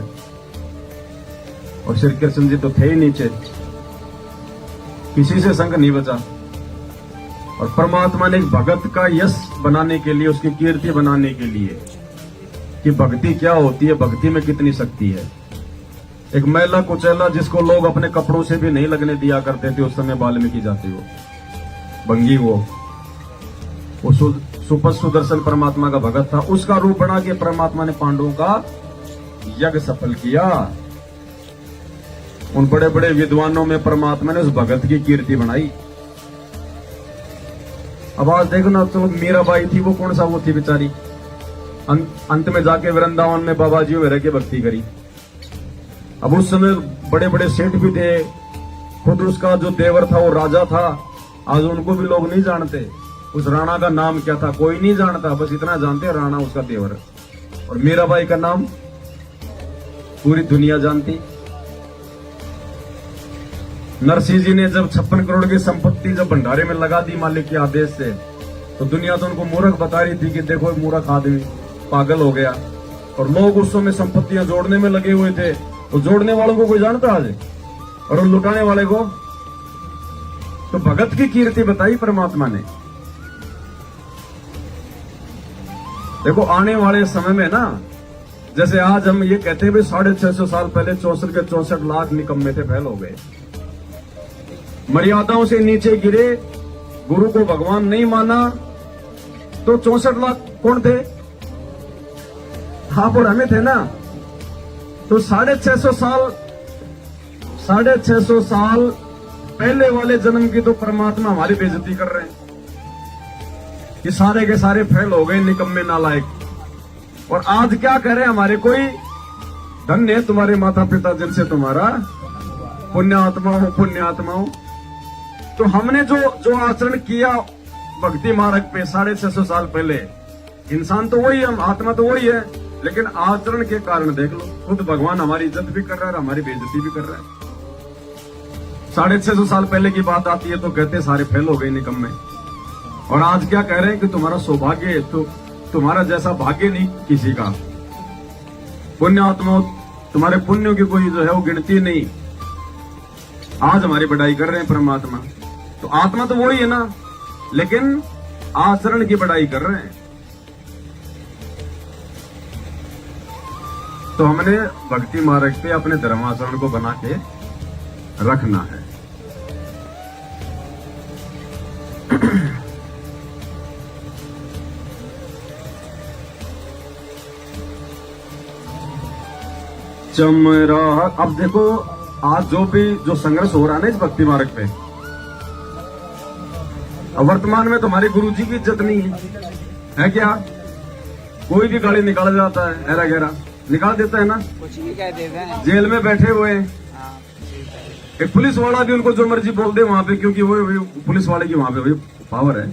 S2: और श्री कृष्ण जी तो थे ही नीचे, किसी से संग नहीं बचा। और परमात्मा ने भगत का यश बनाने के लिए, उसकी कीर्ति बनाने के लिए कि भक्ति क्या होती है, भक्ति में कितनी शक्ति है। एक मैला कुचैला जिसको लोग अपने कपड़ों से भी नहीं लगने दिया करते थे उस समय वाल्मीकि जाति हो, भंगी वो सुदर्शन परमात्मा का भगत था, उसका रूप बना के परमात्मा ने पांडवों का यज्ञ सफल किया। उन बड़े बड़े विद्वानों में परमात्मा ने उस भगत की कीर्ति बनाई। अब आज देखो ना, तो मीराबाई थी, वो कौन सा वो थी बेचारी, अंत में जाके वृंदावन में बाबा जी में रह के भक्ति करी। अब उस समय बड़े बड़े सेठ भी थे, खुद उसका जो देवर था वो राजा था, आज उनको भी लोग नहीं जानते। उस राणा का नाम क्या था कोई नहीं जानता, बस इतना जानते राणा उसका देवर। और मीराबाई का नाम पूरी दुनिया जानती। नरसिंह जी ने जब 56 करोड़ की संपत्ति जब भंडारे में लगा दी मालिक के आदेश से, तो दुनिया तो उनको मूर्ख बता रही थी कि देखो मूर्ख आदमी पागल हो गया। और लोग उस समय संपत्तियां जोड़ने में लगे हुए थे। तो जोड़ने वालों को कोई जानता आज, और लुटाने वाले को? तो भगत की कीर्ति बताई परमात्मा ने। देखो आने वाले समय में ना, जैसे आज हम ये कहते हैं भाई 650 साल पहले 64 के 64 लाख निकम्मे थे, फेल हो गए, मर्यादाओं से नीचे गिरे, गुरु को भगवान नहीं माना, तो 64 लाख कौन थे? आप और हमें थे ना। तो 650 साल पहले वाले जन्म की तो परमात्मा हमारी बेइज्जती कर रहे हैं कि सारे के सारे फेल हो गए, निकम्मे नालायक। और आज क्या कह रहे हैं हमारे कोई, धन्य है तुम्हारे माता पिता जिनसे तुम्हारा पुण्यात्माओं। तो हमने जो आचरण किया भक्ति मार्ग पे 650 साल पहले, इंसान तो वही, हम आत्मा तो वही है, लेकिन आचरण के कारण देख लो, खुद भगवान हमारी इज्जत भी कर रहा है और हमारी बेइज्जती भी कर रहा है। 650 साल पहले की बात आती है तो कहते सारे फेल हो गए, निकम्मे। और आज क्या कह रहे हैं कि तुम्हारा सौभाग्य है, तो तुम्हारा जैसा भाग्य नहीं किसी का। पुण्यात्मा, तुम्हारे पुण्यों की कोई जो है वो गिनती नहीं। आज हमारी बढ़ाई कर रहे हैं परमात्मा। तो आत्मा तो वही है ना, लेकिन आचरण की बढ़ाई कर रहे हैं। तो हमने भक्ति मार्ग पे अपने धर्माचरण को बना के रखना है। चमरा, अब देखो आज जो संघर्ष हो रहा है ना इस भक्ति मार्ग पे, वर्तमान में तुम्हारे गुरु जी की इज्जत नहीं है क्या? कोई भी गाड़ी निकाल जाता है, ऐरा गहरा निकाल देता है ना,
S3: कुछ भी कह देते हैं।
S2: जेल में बैठे हुए हैं, एक पुलिस वाला भी उनको जो मर्जी बोल दे वहां पे, क्योंकि वो पुलिस वाले की वहां पे वही पावर है।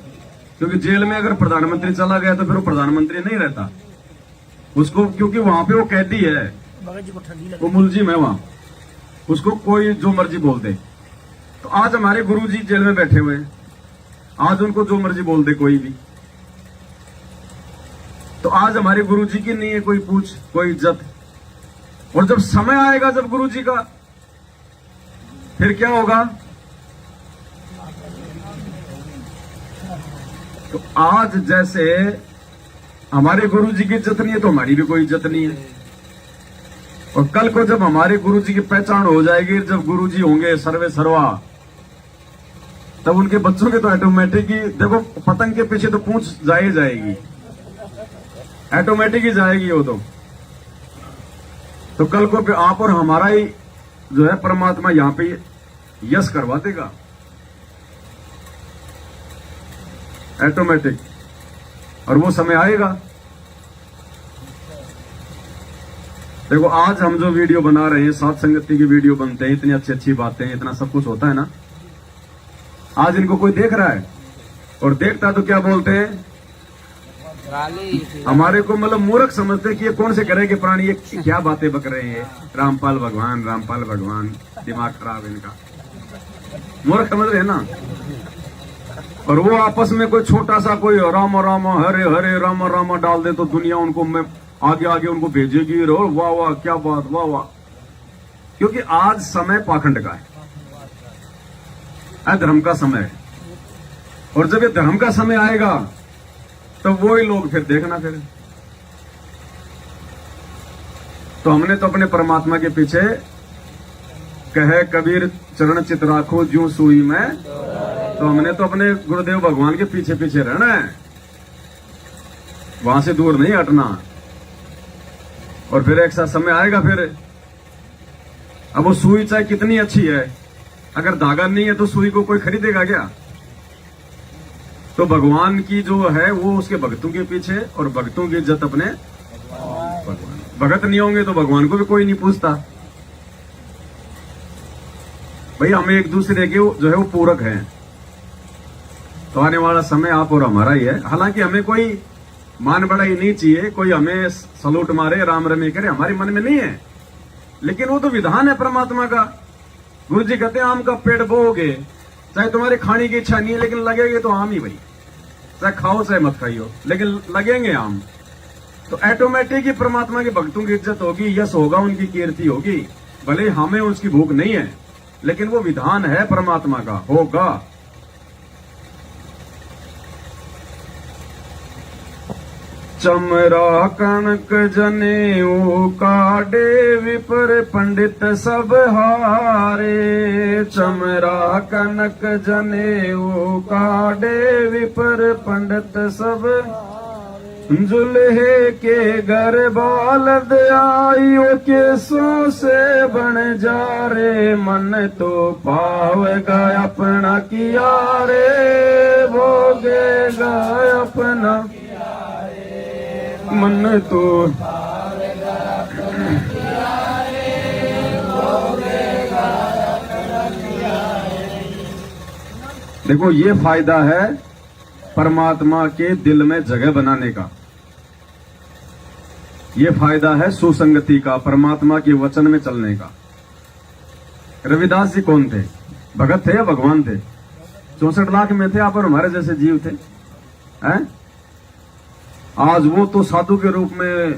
S2: क्योंकि जेल में अगर प्रधानमंत्री चला गया तो फिर वो प्रधानमंत्री नहीं रहता उसको, क्योंकि वहां पे वो कैदी है, वो मुलजिम है वहां, उसको कोई जो मर्जी बोल दे। तो आज हमारे गुरु जी जेल में बैठे हुए हैं, आज उनको जो मर्जी बोल दे कोई भी। तो आज हमारे गुरु जी की नहीं है कोई पूछ, कोई इज्जत। और जब समय आएगा जब गुरु जी का, फिर क्या होगा? तो आज जैसे हमारे गुरु जी की इज्जत नहीं है तो हमारी भी कोई इज्जत नहीं है। और कल को जब हमारे गुरु जी की पहचान हो जाएगी, जब गुरु जी होंगे सर्वे सर्वा, तब उनके बच्चों के तो ऑटोमेटिक ही, देखो पतंग के पीछे तो पूंछ जाएगी, ऑटोमेटिक ही जाएगी वो तो कल को आप और हमारा ही जो है परमात्मा यहां पे यश करवा देगा ऑटोमेटिक। और वो समय आएगा। देखो आज हम जो वीडियो बना रहे हैं, सात संगति की वीडियो बनते हैं, इतनी अच्छी अच्छी बातें, इतना सब कुछ होता है ना, आज इनको कोई देख रहा है, और देखता तो क्या बोलते हैं, हमारे को मतलब मूर्ख समझते हैं कि ये कौन से करे के प्राणी, ये क्या बातें बक रहे हैं, रामपाल भगवान, दिमाग खराब है इनका, मूर्ख समझ रहे हैं ना। और वो आपस में कोई छोटा सा कोई राम राम हरे हरे राम राम डाल दे तो दुनिया उनको मैं आगे उनको भेजेगी, और वाह वाह क्या बात, वाह वाह। क्योंकि आज समय पाखंड का है, धर्म का समय है। और जब ये धर्म का समय आएगा तो वो ही लोग फिर देखना फिर। तो हमने तो अपने परमात्मा के पीछे कहे कबीर चरण चित राखो ज्यों सुई में, तो हमने तो अपने गुरुदेव भगवान के पीछे पीछे रहना है, वहां से दूर नहीं हटना। और फिर एक सा समय आएगा फिर, अब वो सुई चाहे कितनी अच्छी है, अगर धागा नहीं है तो सुई को कोई खरीदेगा क्या? तो भगवान की जो है वो उसके भक्तों के पीछे, और भक्तों की इज्जत अपने भगवान। भगत नहीं होंगे तो भगवान को भी कोई नहीं पूछता। भाई हम एक दूसरे के जो है वो पूरक हैं। तो आने वाला समय आप और हमारा ही है। हालांकि हमें कोई मान बढ़ाई नहीं चाहिए, कोई हमें सलूट मारे, राम रमे करे, हमारे मन में नहीं है। लेकिन वो तो विधान है परमात्मा का गुरु जी कहते हैं आम का पेड़ बोओगे, चाहे तुम्हारे खाने की इच्छा नहीं है लेकिन लगेंगे तो आम ही भाई, चाहे खाओ चाहे मत खाइयो लेकिन लगेंगे आम। तो ऑटोमेटिक ही परमात्मा के भक्तों की इज्जत होगी, यश होगा, उनकी कीर्ति होगी। भले हमें उसकी भूख नहीं है लेकिन वो विधान है परमात्मा का, होगा। चमरा कनक जनेऊ काडे विपर पंडित सब हारे, चमरा कनक जनेऊ काडे विपर पंडित सब, जुल्हे के घर बालद आइयो के सो से बन जा रे, मन तो पावेगा अपना किया रे, भोगेगा अपना मन तो देखो ये फायदा है परमात्मा के दिल में जगह बनाने का, ये फायदा है सुसंगति का, परमात्मा के वचन में चलने का। रविदास जी कौन थे? भगत थे या भगवान थे? 64 लाख में थे आप और हमारे जैसे जीव थे हैं? आज वो तो साधु के रूप में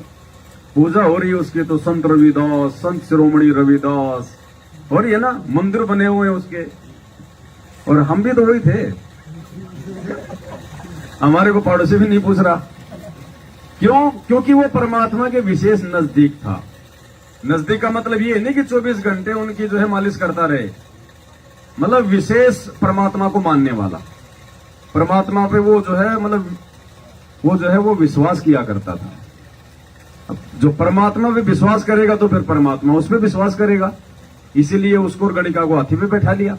S2: पूजा हो रही है उसकी, तो संत रविदास, संत शिरोमणि रविदास हो रही है ना, मंदिर बने हुए हैं उसके। और हम भी तो वही थे, हमारे को पड़ोसी भी नहीं पूछ रहा। क्यों? क्योंकि वो परमात्मा के विशेष नजदीक था। नजदीक का मतलब ये नहीं कि 24 घंटे उनकी जो है मालिश करता रहे, मतलब विशेष परमात्मा को मानने वाला, परमात्मा पे वो जो है मतलब वो जो है वो विश्वास किया करता था। अब जो परमात्मा पे विश्वास करेगा तो फिर परमात्मा उस पर विश्वास करेगा, इसीलिए उसको और गणिका को हाथी पे बैठा लिया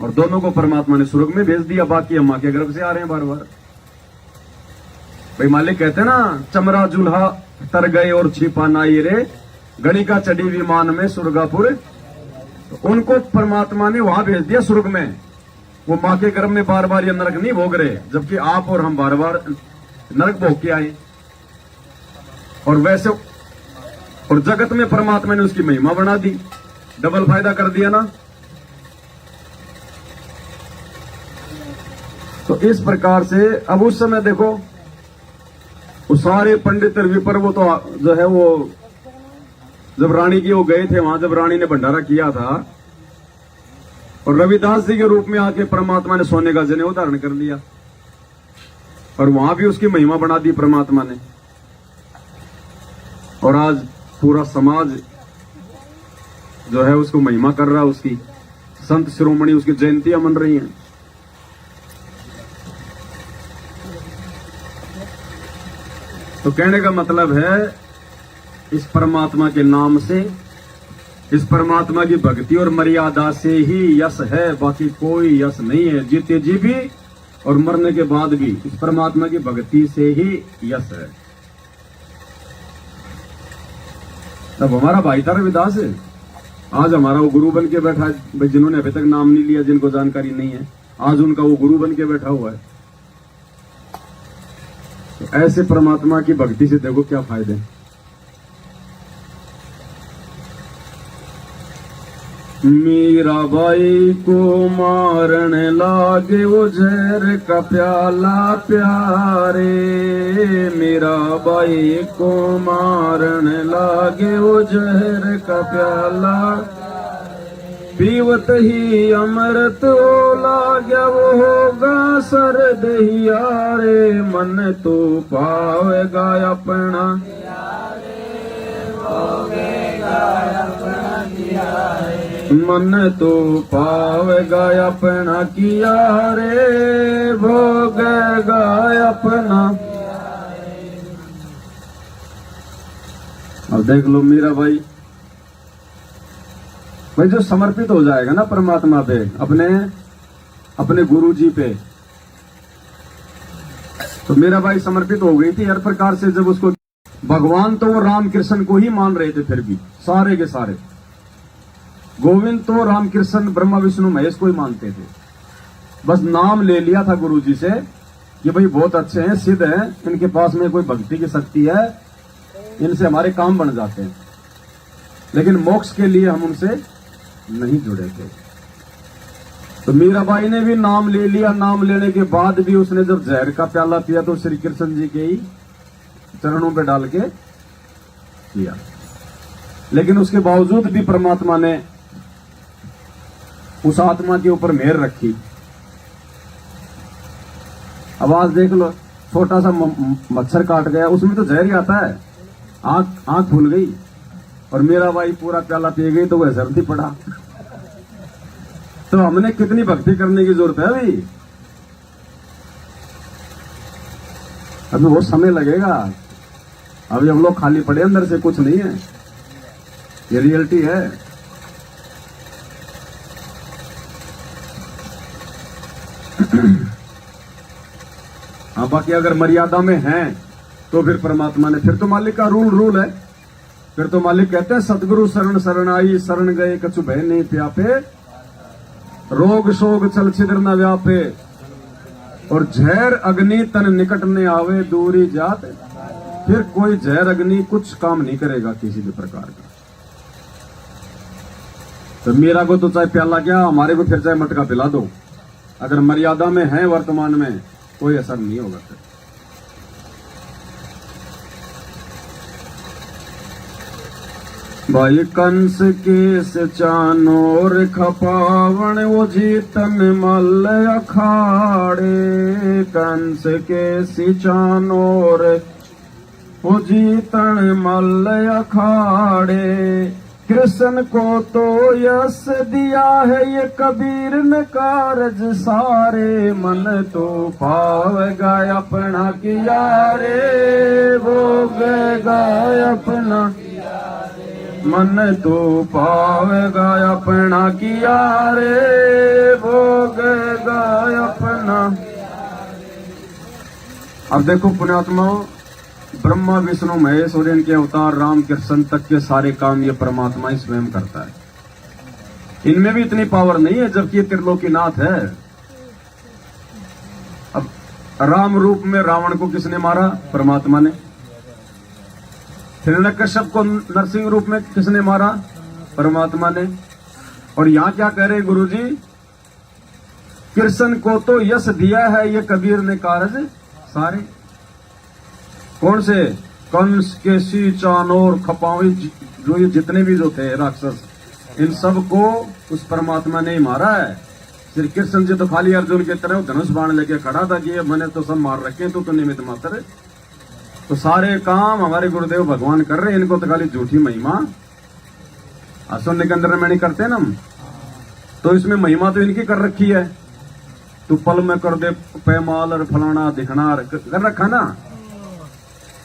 S2: और दोनों को परमात्मा ने स्वर्ग में भेज दिया। बाकी अम्मा के गर्भ से आ रहे हैं बार बार। भाई मालिक कहते हैं ना, चमरा जुल्हा तर गए और छिपा नाई रे, गणिका चढ़ी विमान में सुरगापुर। तो उनको परमात्मा ने वहां भेज दिया स्वर्ग में, वो माँ के गर्भ में बार बार ये नरक नहीं भोग रहे, जबकि आप और हम बार बार नरक भोग के आए। और वैसे और जगत में परमात्मा ने उसकी महिमा बना दी, डबल फायदा कर दिया ना। तो इस प्रकार से अब उस समय देखो वो सारे पंडित और विपर वो तो जो है वो जब रानी की वो गए थे वहां, जब रानी ने भंडारा किया था और रविदास जी के रूप में आके परमात्मा ने सोने का जनेऊ धारण कर लिया और वहां भी उसकी महिमा बना दी परमात्मा ने। और आज पूरा समाज जो है उसको महिमा कर रहा है, उसकी संत शिरोमणि उसकी जयंतियां मन रही हैं। तो कहने का मतलब है इस परमात्मा के नाम से, इस परमात्मा की भक्ति और मर्यादा से ही यश है, बाकी कोई यश नहीं है। जीते जी भी और मरने के बाद भी इस परमात्मा की भक्ति से ही यश है। तब हमारा भाई था रविदास, आज हमारा वो गुरु बन के बैठा है। भाई जिन्होंने अभी तक नाम नहीं लिया, जिनको जानकारी नहीं है, आज उनका वो गुरु बन के बैठा हुआ है। तो ऐसे परमात्मा की भक्ति से देखो क्या फायदे। मीराबाई को मारन लागे वो जहर का प्याला प्यारे, मीराबाई को मारन लागे वो जहर का प्याला, पीवत ही अमृत हो लाग्या वो होगा सरद ही यारे, मन तो पावेगा अपना मन तो पावेगा अपना किया रे, भोगेगा अपना। अब देख लो मीरा भाई जो समर्पित हो जाएगा ना परमात्मा पे, अपने गुरु जी पे, तो मेरा भाई समर्पित हो गई थी हर प्रकार से। जब उसको भगवान तो वो राम कृष्ण को ही मान रहे थे, फिर भी सारे के सारे गोविंद तो राम कृष्ण ब्रह्मा विष्णु महेश को ही मानते थे। बस नाम ले लिया था गुरु जी से कि भाई बहुत अच्छे हैं, सिद्ध हैं, इनके पास में कोई भक्ति की शक्ति है, इनसे हमारे काम बन जाते हैं। लेकिन मोक्ष के लिए हम उनसे नहीं जुड़े थे। तो मीराबाई ने भी नाम ले लिया। नाम लेने के बाद भी उसने जब जहर का प्याला पिया तो श्री कृष्ण जी के ही चरणों पे डाल के पिया। लेकिन उसके बावजूद भी परमात्मा ने उस आत्मा के ऊपर मेहर रखी। आवाज देख लो, छोटा सा मच्छर काट गया, उसमें तो जहर ही आता है। आंख फूल गई और मीराबाई पूरा प्याला पी गई तो वह जर्दी पड़ा। तो हमने कितनी भक्ति करने की जरूरत है अभी? अभी वो समय लगेगा। अभी हम लोग खाली पड़े, अंदर से कुछ नहीं है। ये रियलिटी है। हाँ, बाकी अगर मर्यादा में हैं तो फिर परमात्मा ने, फिर तो मालिक का रूल है। फिर तो मालिक कहते हैं सतगुरु शरण शरण आई, शरण गए कछु भय नहीं प्यापे, रोग शोग चल छिद्र न व्यापे, और जहर अग्नि तन निकट ने आवे दूरी जात। फिर कोई जहर अग्नि कुछ काम नहीं करेगा किसी भी प्रकार का। तो मेरा को तो चाहे प्याला क्या, हमारे को फिर चाहे मटका पिला दो, अगर मर्यादा में है वर्तमान में कोई असर नहीं होगा। फिर भाई कंस के से चानोर खपावण वो जीतन मल अखाड़े, कंस के से चानोर वो जीतन मल अखाड़े, कृष्ण को तो यश दिया है ये कबीर ने कारज सारे, मन तो पावेगा अपना किया रे, भोगेगा अपना मन तो पावेगा अपना किया रे, भोगेगा अपना। अब देखो पुण्यात्माओं, ब्रह्मा विष्णु महेश और इनके अवतार राम कृष्ण तक के सारे काम ये परमात्मा ही स्वयं करता है। इनमें भी इतनी पावर नहीं है, जबकि ये त्रिलोकीनाथ है। अब राम रूप में रावण को किसने मारा? परमात्मा ने। हिरण्यकश्यप को नरसिंह रूप में किसने मारा? परमात्मा ने। और यहां क्या कह रहे गुरुजी? कृष्ण को तो यश दिया है ये कबीर ने कारज सारे। कौन से? कंस के सी चानोर खपावी, जो ये जितने भी जो थे राक्षस, इन सब को उस परमात्मा ने ही मारा है। श्री कृष्ण जी तो खाली अर्जुन की तरह धनुष बाण लेके खड़ा था कि ये मैंने तो सब मार रखे, तो निमित्त मात्र। तो सारे काम हमारे गुरुदेव भगवान कर रहे हैं। इनको तो खाली झूठी महिमा शून्य के अंदर में नहीं करते ना हम, तो इसमें महिमा तो इनकी कर रखी है। तू पल में कर दे पैमाल और फलाना दिखना कर रखा ना,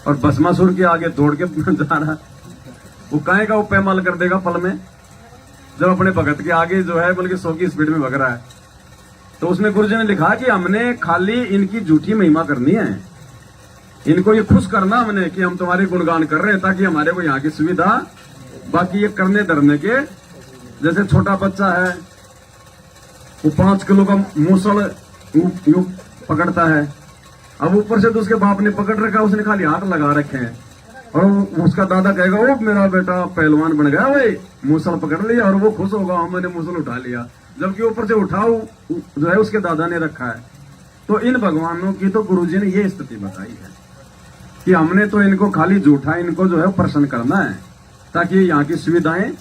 S2: और भस्मासुर के आगे दौड़ के जा रहा। वो काहे का वो पैमाल कर देगा पल में, जब अपने भगत के आगे जो है बल्कि 100 की स्पीड में भग रहा है। तो उसमें गुरुजी ने लिखा कि हमने खाली इनकी झूठी महिमा करनी है, इनको ये खुश करना हमने कि हम तुम्हारे गुणगान कर रहे हैं, ताकि हमारे को यहाँ की सुविधा। बाकी ये करने धरने के, जैसे छोटा बच्चा है वो 5 किलो का मूसल यूं पकड़ता है। अब ऊपर से तो उसके बाप ने पकड़ रखा, उसने खाली हाथ लगा रखे हैं, और उसका दादा कहेगा ओ मेरा बेटा पहलवान बन गया भाई, मूसल पकड़ लिया, और वो खुश होगा मैंने मूसल उठा लिया, जबकि ऊपर से उठाओ जो है उसके दादा ने रखा है। तो इन भगवानों की तो गुरुजी ने ये स्थिति बताई है कि हमने तो इनको खाली झूठा इनको जो है प्रसन्न करना है, ताकि यहाँ की सुविधाएं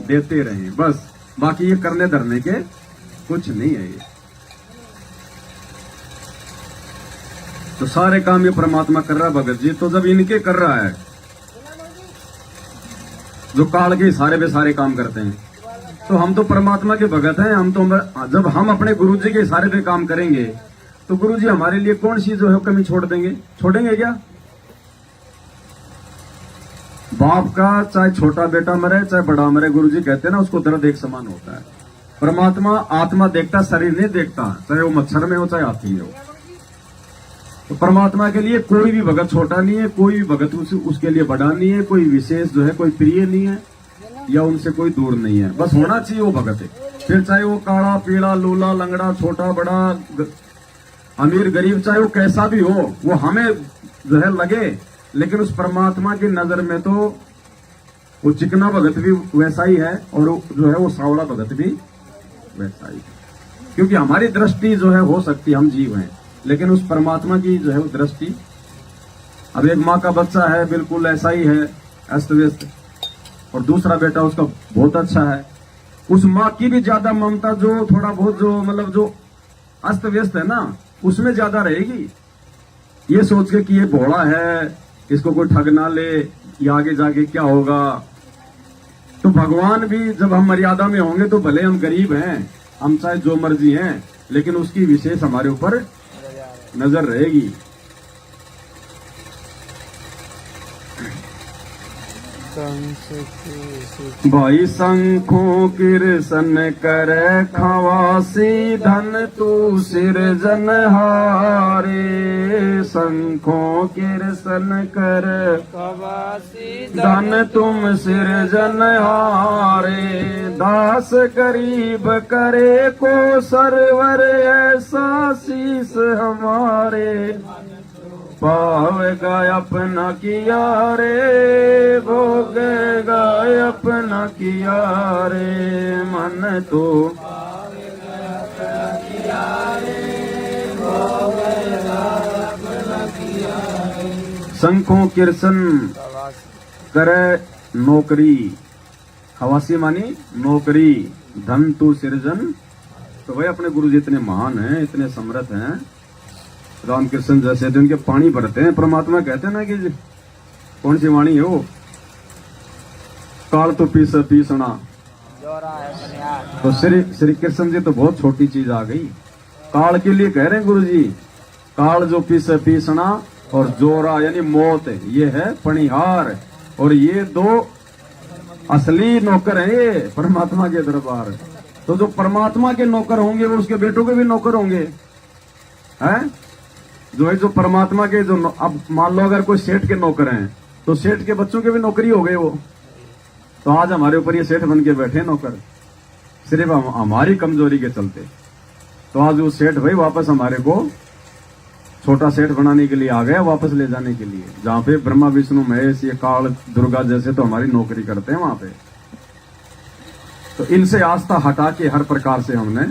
S2: देते रहें बस। बाकी ये करने धरने के कुछ नहीं है। ये तो सारे काम ये परमात्मा कर रहा है भगत जी। तो जब इनके कर रहा है, जो काल के सारे पे सारे काम करते हैं, तो हम तो परमात्मा के भगत हैं। हम तो जब हम अपने गुरु जी के इशारे पे काम करेंगे तो गुरु जी हमारे लिए कौन सी जो है कमी छोड़ देंगे? छोड़ेंगे क्या? बाप का चाहे छोटा बेटा मरे चाहे बड़ा मरे, गुरु जी कहते हैं ना उसको दर्द एक समान होता है। परमात्मा आत्मा देखता, शरीर नहीं देखता, चाहे वो मच्छर में हो चाहे हाथी में हो। तो परमात्मा के लिए कोई भी भगत छोटा नहीं है, कोई भी भगत उसके लिए बड़ा नहीं है, कोई विशेष जो है कोई प्रिय नहीं है या उनसे कोई दूर नहीं है। बस होना चाहिए वो भगत है। फिर चाहे वो काला पीला लूला लंगड़ा छोटा बड़ा अमीर गरीब, चाहे वो कैसा भी हो, वो हमें जो है लगे, लेकिन उस परमात्मा की नजर में तो वो चिकना भगत भी वैसा ही है और जो है वो सावला भगत भी वैसा ही है। क्योंकि हमारी दृष्टि जो है हो सकती है, हम जीव हैं, लेकिन उस परमात्मा की जो है वो दृष्टि, अब एक माँ का बच्चा है बिल्कुल ऐसा ही है अस्त व्यस्त, और दूसरा बेटा उसका बहुत अच्छा है, उस माँ की भी ज्यादा ममता जो थोड़ा बहुत जो मतलब जो अस्त व्यस्त है ना उसमें ज्यादा रहेगी। ये सोच के कि ये भोला है, इसको कोई ठग ना ले, ये आगे जाके क्या होगा। तो भगवान भी जब हम मर्यादा में होंगे तो भले हम गरीब हैं, हम चाहे जो मर्जी हैं, लेकिन उसकी विशेष हमारे ऊपर नजर रहेगी। भाई शंखों किरसन कर खवासी धन तू सिरजन हारे, शंखों किरसन कर धन तुम सिरजन हारे, दास गरीब करे को सरवर ऐसा शीस हमारे, पावेगा अपना किया रे, भोगेगा अपना किया रे, मन तो शंखों किरसन करे नौकरी, हवासी मानी नौकरी, धन तू सिरजन। तो भाई अपने गुरु जी इतने महान हैं, इतने समर्थ हैं, रामकृष्ण जैसे जिनके पानी भरते हैं। परमात्मा कहते हैं ना कि कौन सी वाणी है वो, काल तो पीसना। तो श्री कृष्ण जी तो बहुत छोटी चीज आ गई, काल के लिए कह रहे हैं गुरु जी, काल जो पीसना और जोरा यानी मौत, ये है पणिहार, और ये दो असली नौकर हैं ये परमात्मा के दरबार। तो जो परमात्मा के नौकर होंगे वो उसके बेटों के भी नौकर होंगे, हैं? जो है जो परमात्मा के जो, अब मान लो अगर कोई सेठ के नौकर हैं तो सेठ के बच्चों के भी नौकरी हो गए वो। तो आज हमारे ऊपर ये सेठ बन के बैठे नौकर, सिर्फ हमारी कमजोरी के चलते। तो आज वो सेठ भाई वापस हमारे को छोटा सेठ बनाने के लिए आ गया, वापस ले जाने के लिए, जहाँ पे ब्रह्मा विष्णु महेश ये काल दुर्गा जैसे तो हमारी नौकरी करते हैं वहां पे। तो इनसे आस्था हटा के हर प्रकार से हमने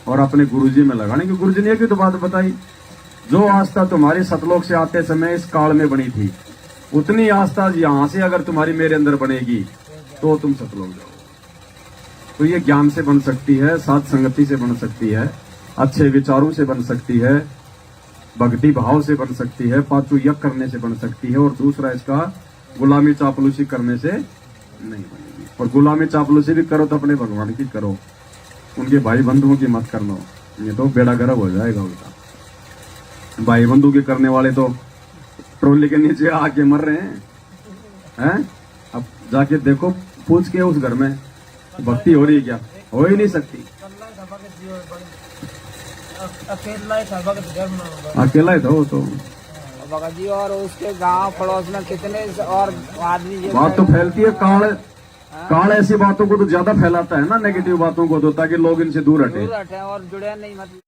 S2: और अपने गुरुजी में लगाने की, गुरुजी ने एक ही तो बात बताई, जो आस्था तुम्हारी सतलोक से आते समय इस काल में बनी थी, उतनी आस्था यहां से अगर तुम्हारी मेरे अंदर बनेगी तो तुम सतलोक जाओ। तो ये ज्ञान से बन सकती है, साथ संगति से बन सकती है, अच्छे विचारों से बन सकती है, भक्ति भाव से बन सकती है, पांचों यज्ञ करने से बन सकती है, और दूसरा इसका गुलामी चापलूसी करने से नहीं बनेगी। और गुलामी चापलूसी भी करो तो अपने भगवान की करो, उनके भाई बंधुओं की मत करना, ये तो बेड़ा गर्क हो जाएगा उनका। भाई बंधु के करने वाले तो ट्रोली के नीचे आके मर रहे हैं। अब जाके देखो, पूछ के उस घर में भक्ति हो रही है क्या? हो ही नहीं सकती। अकेला ही था वो तो
S3: भगत जी, और उसके गांव पड़ोस में कितने और आदमी।
S2: बात तो फैलती है, काल ऐसी बातों को तो ज्यादा फैलाता है ना, नेगेटिव बातों को तो, ताकि लोग इनसे दूर हटे
S3: और जुड़े नहीं मतलब।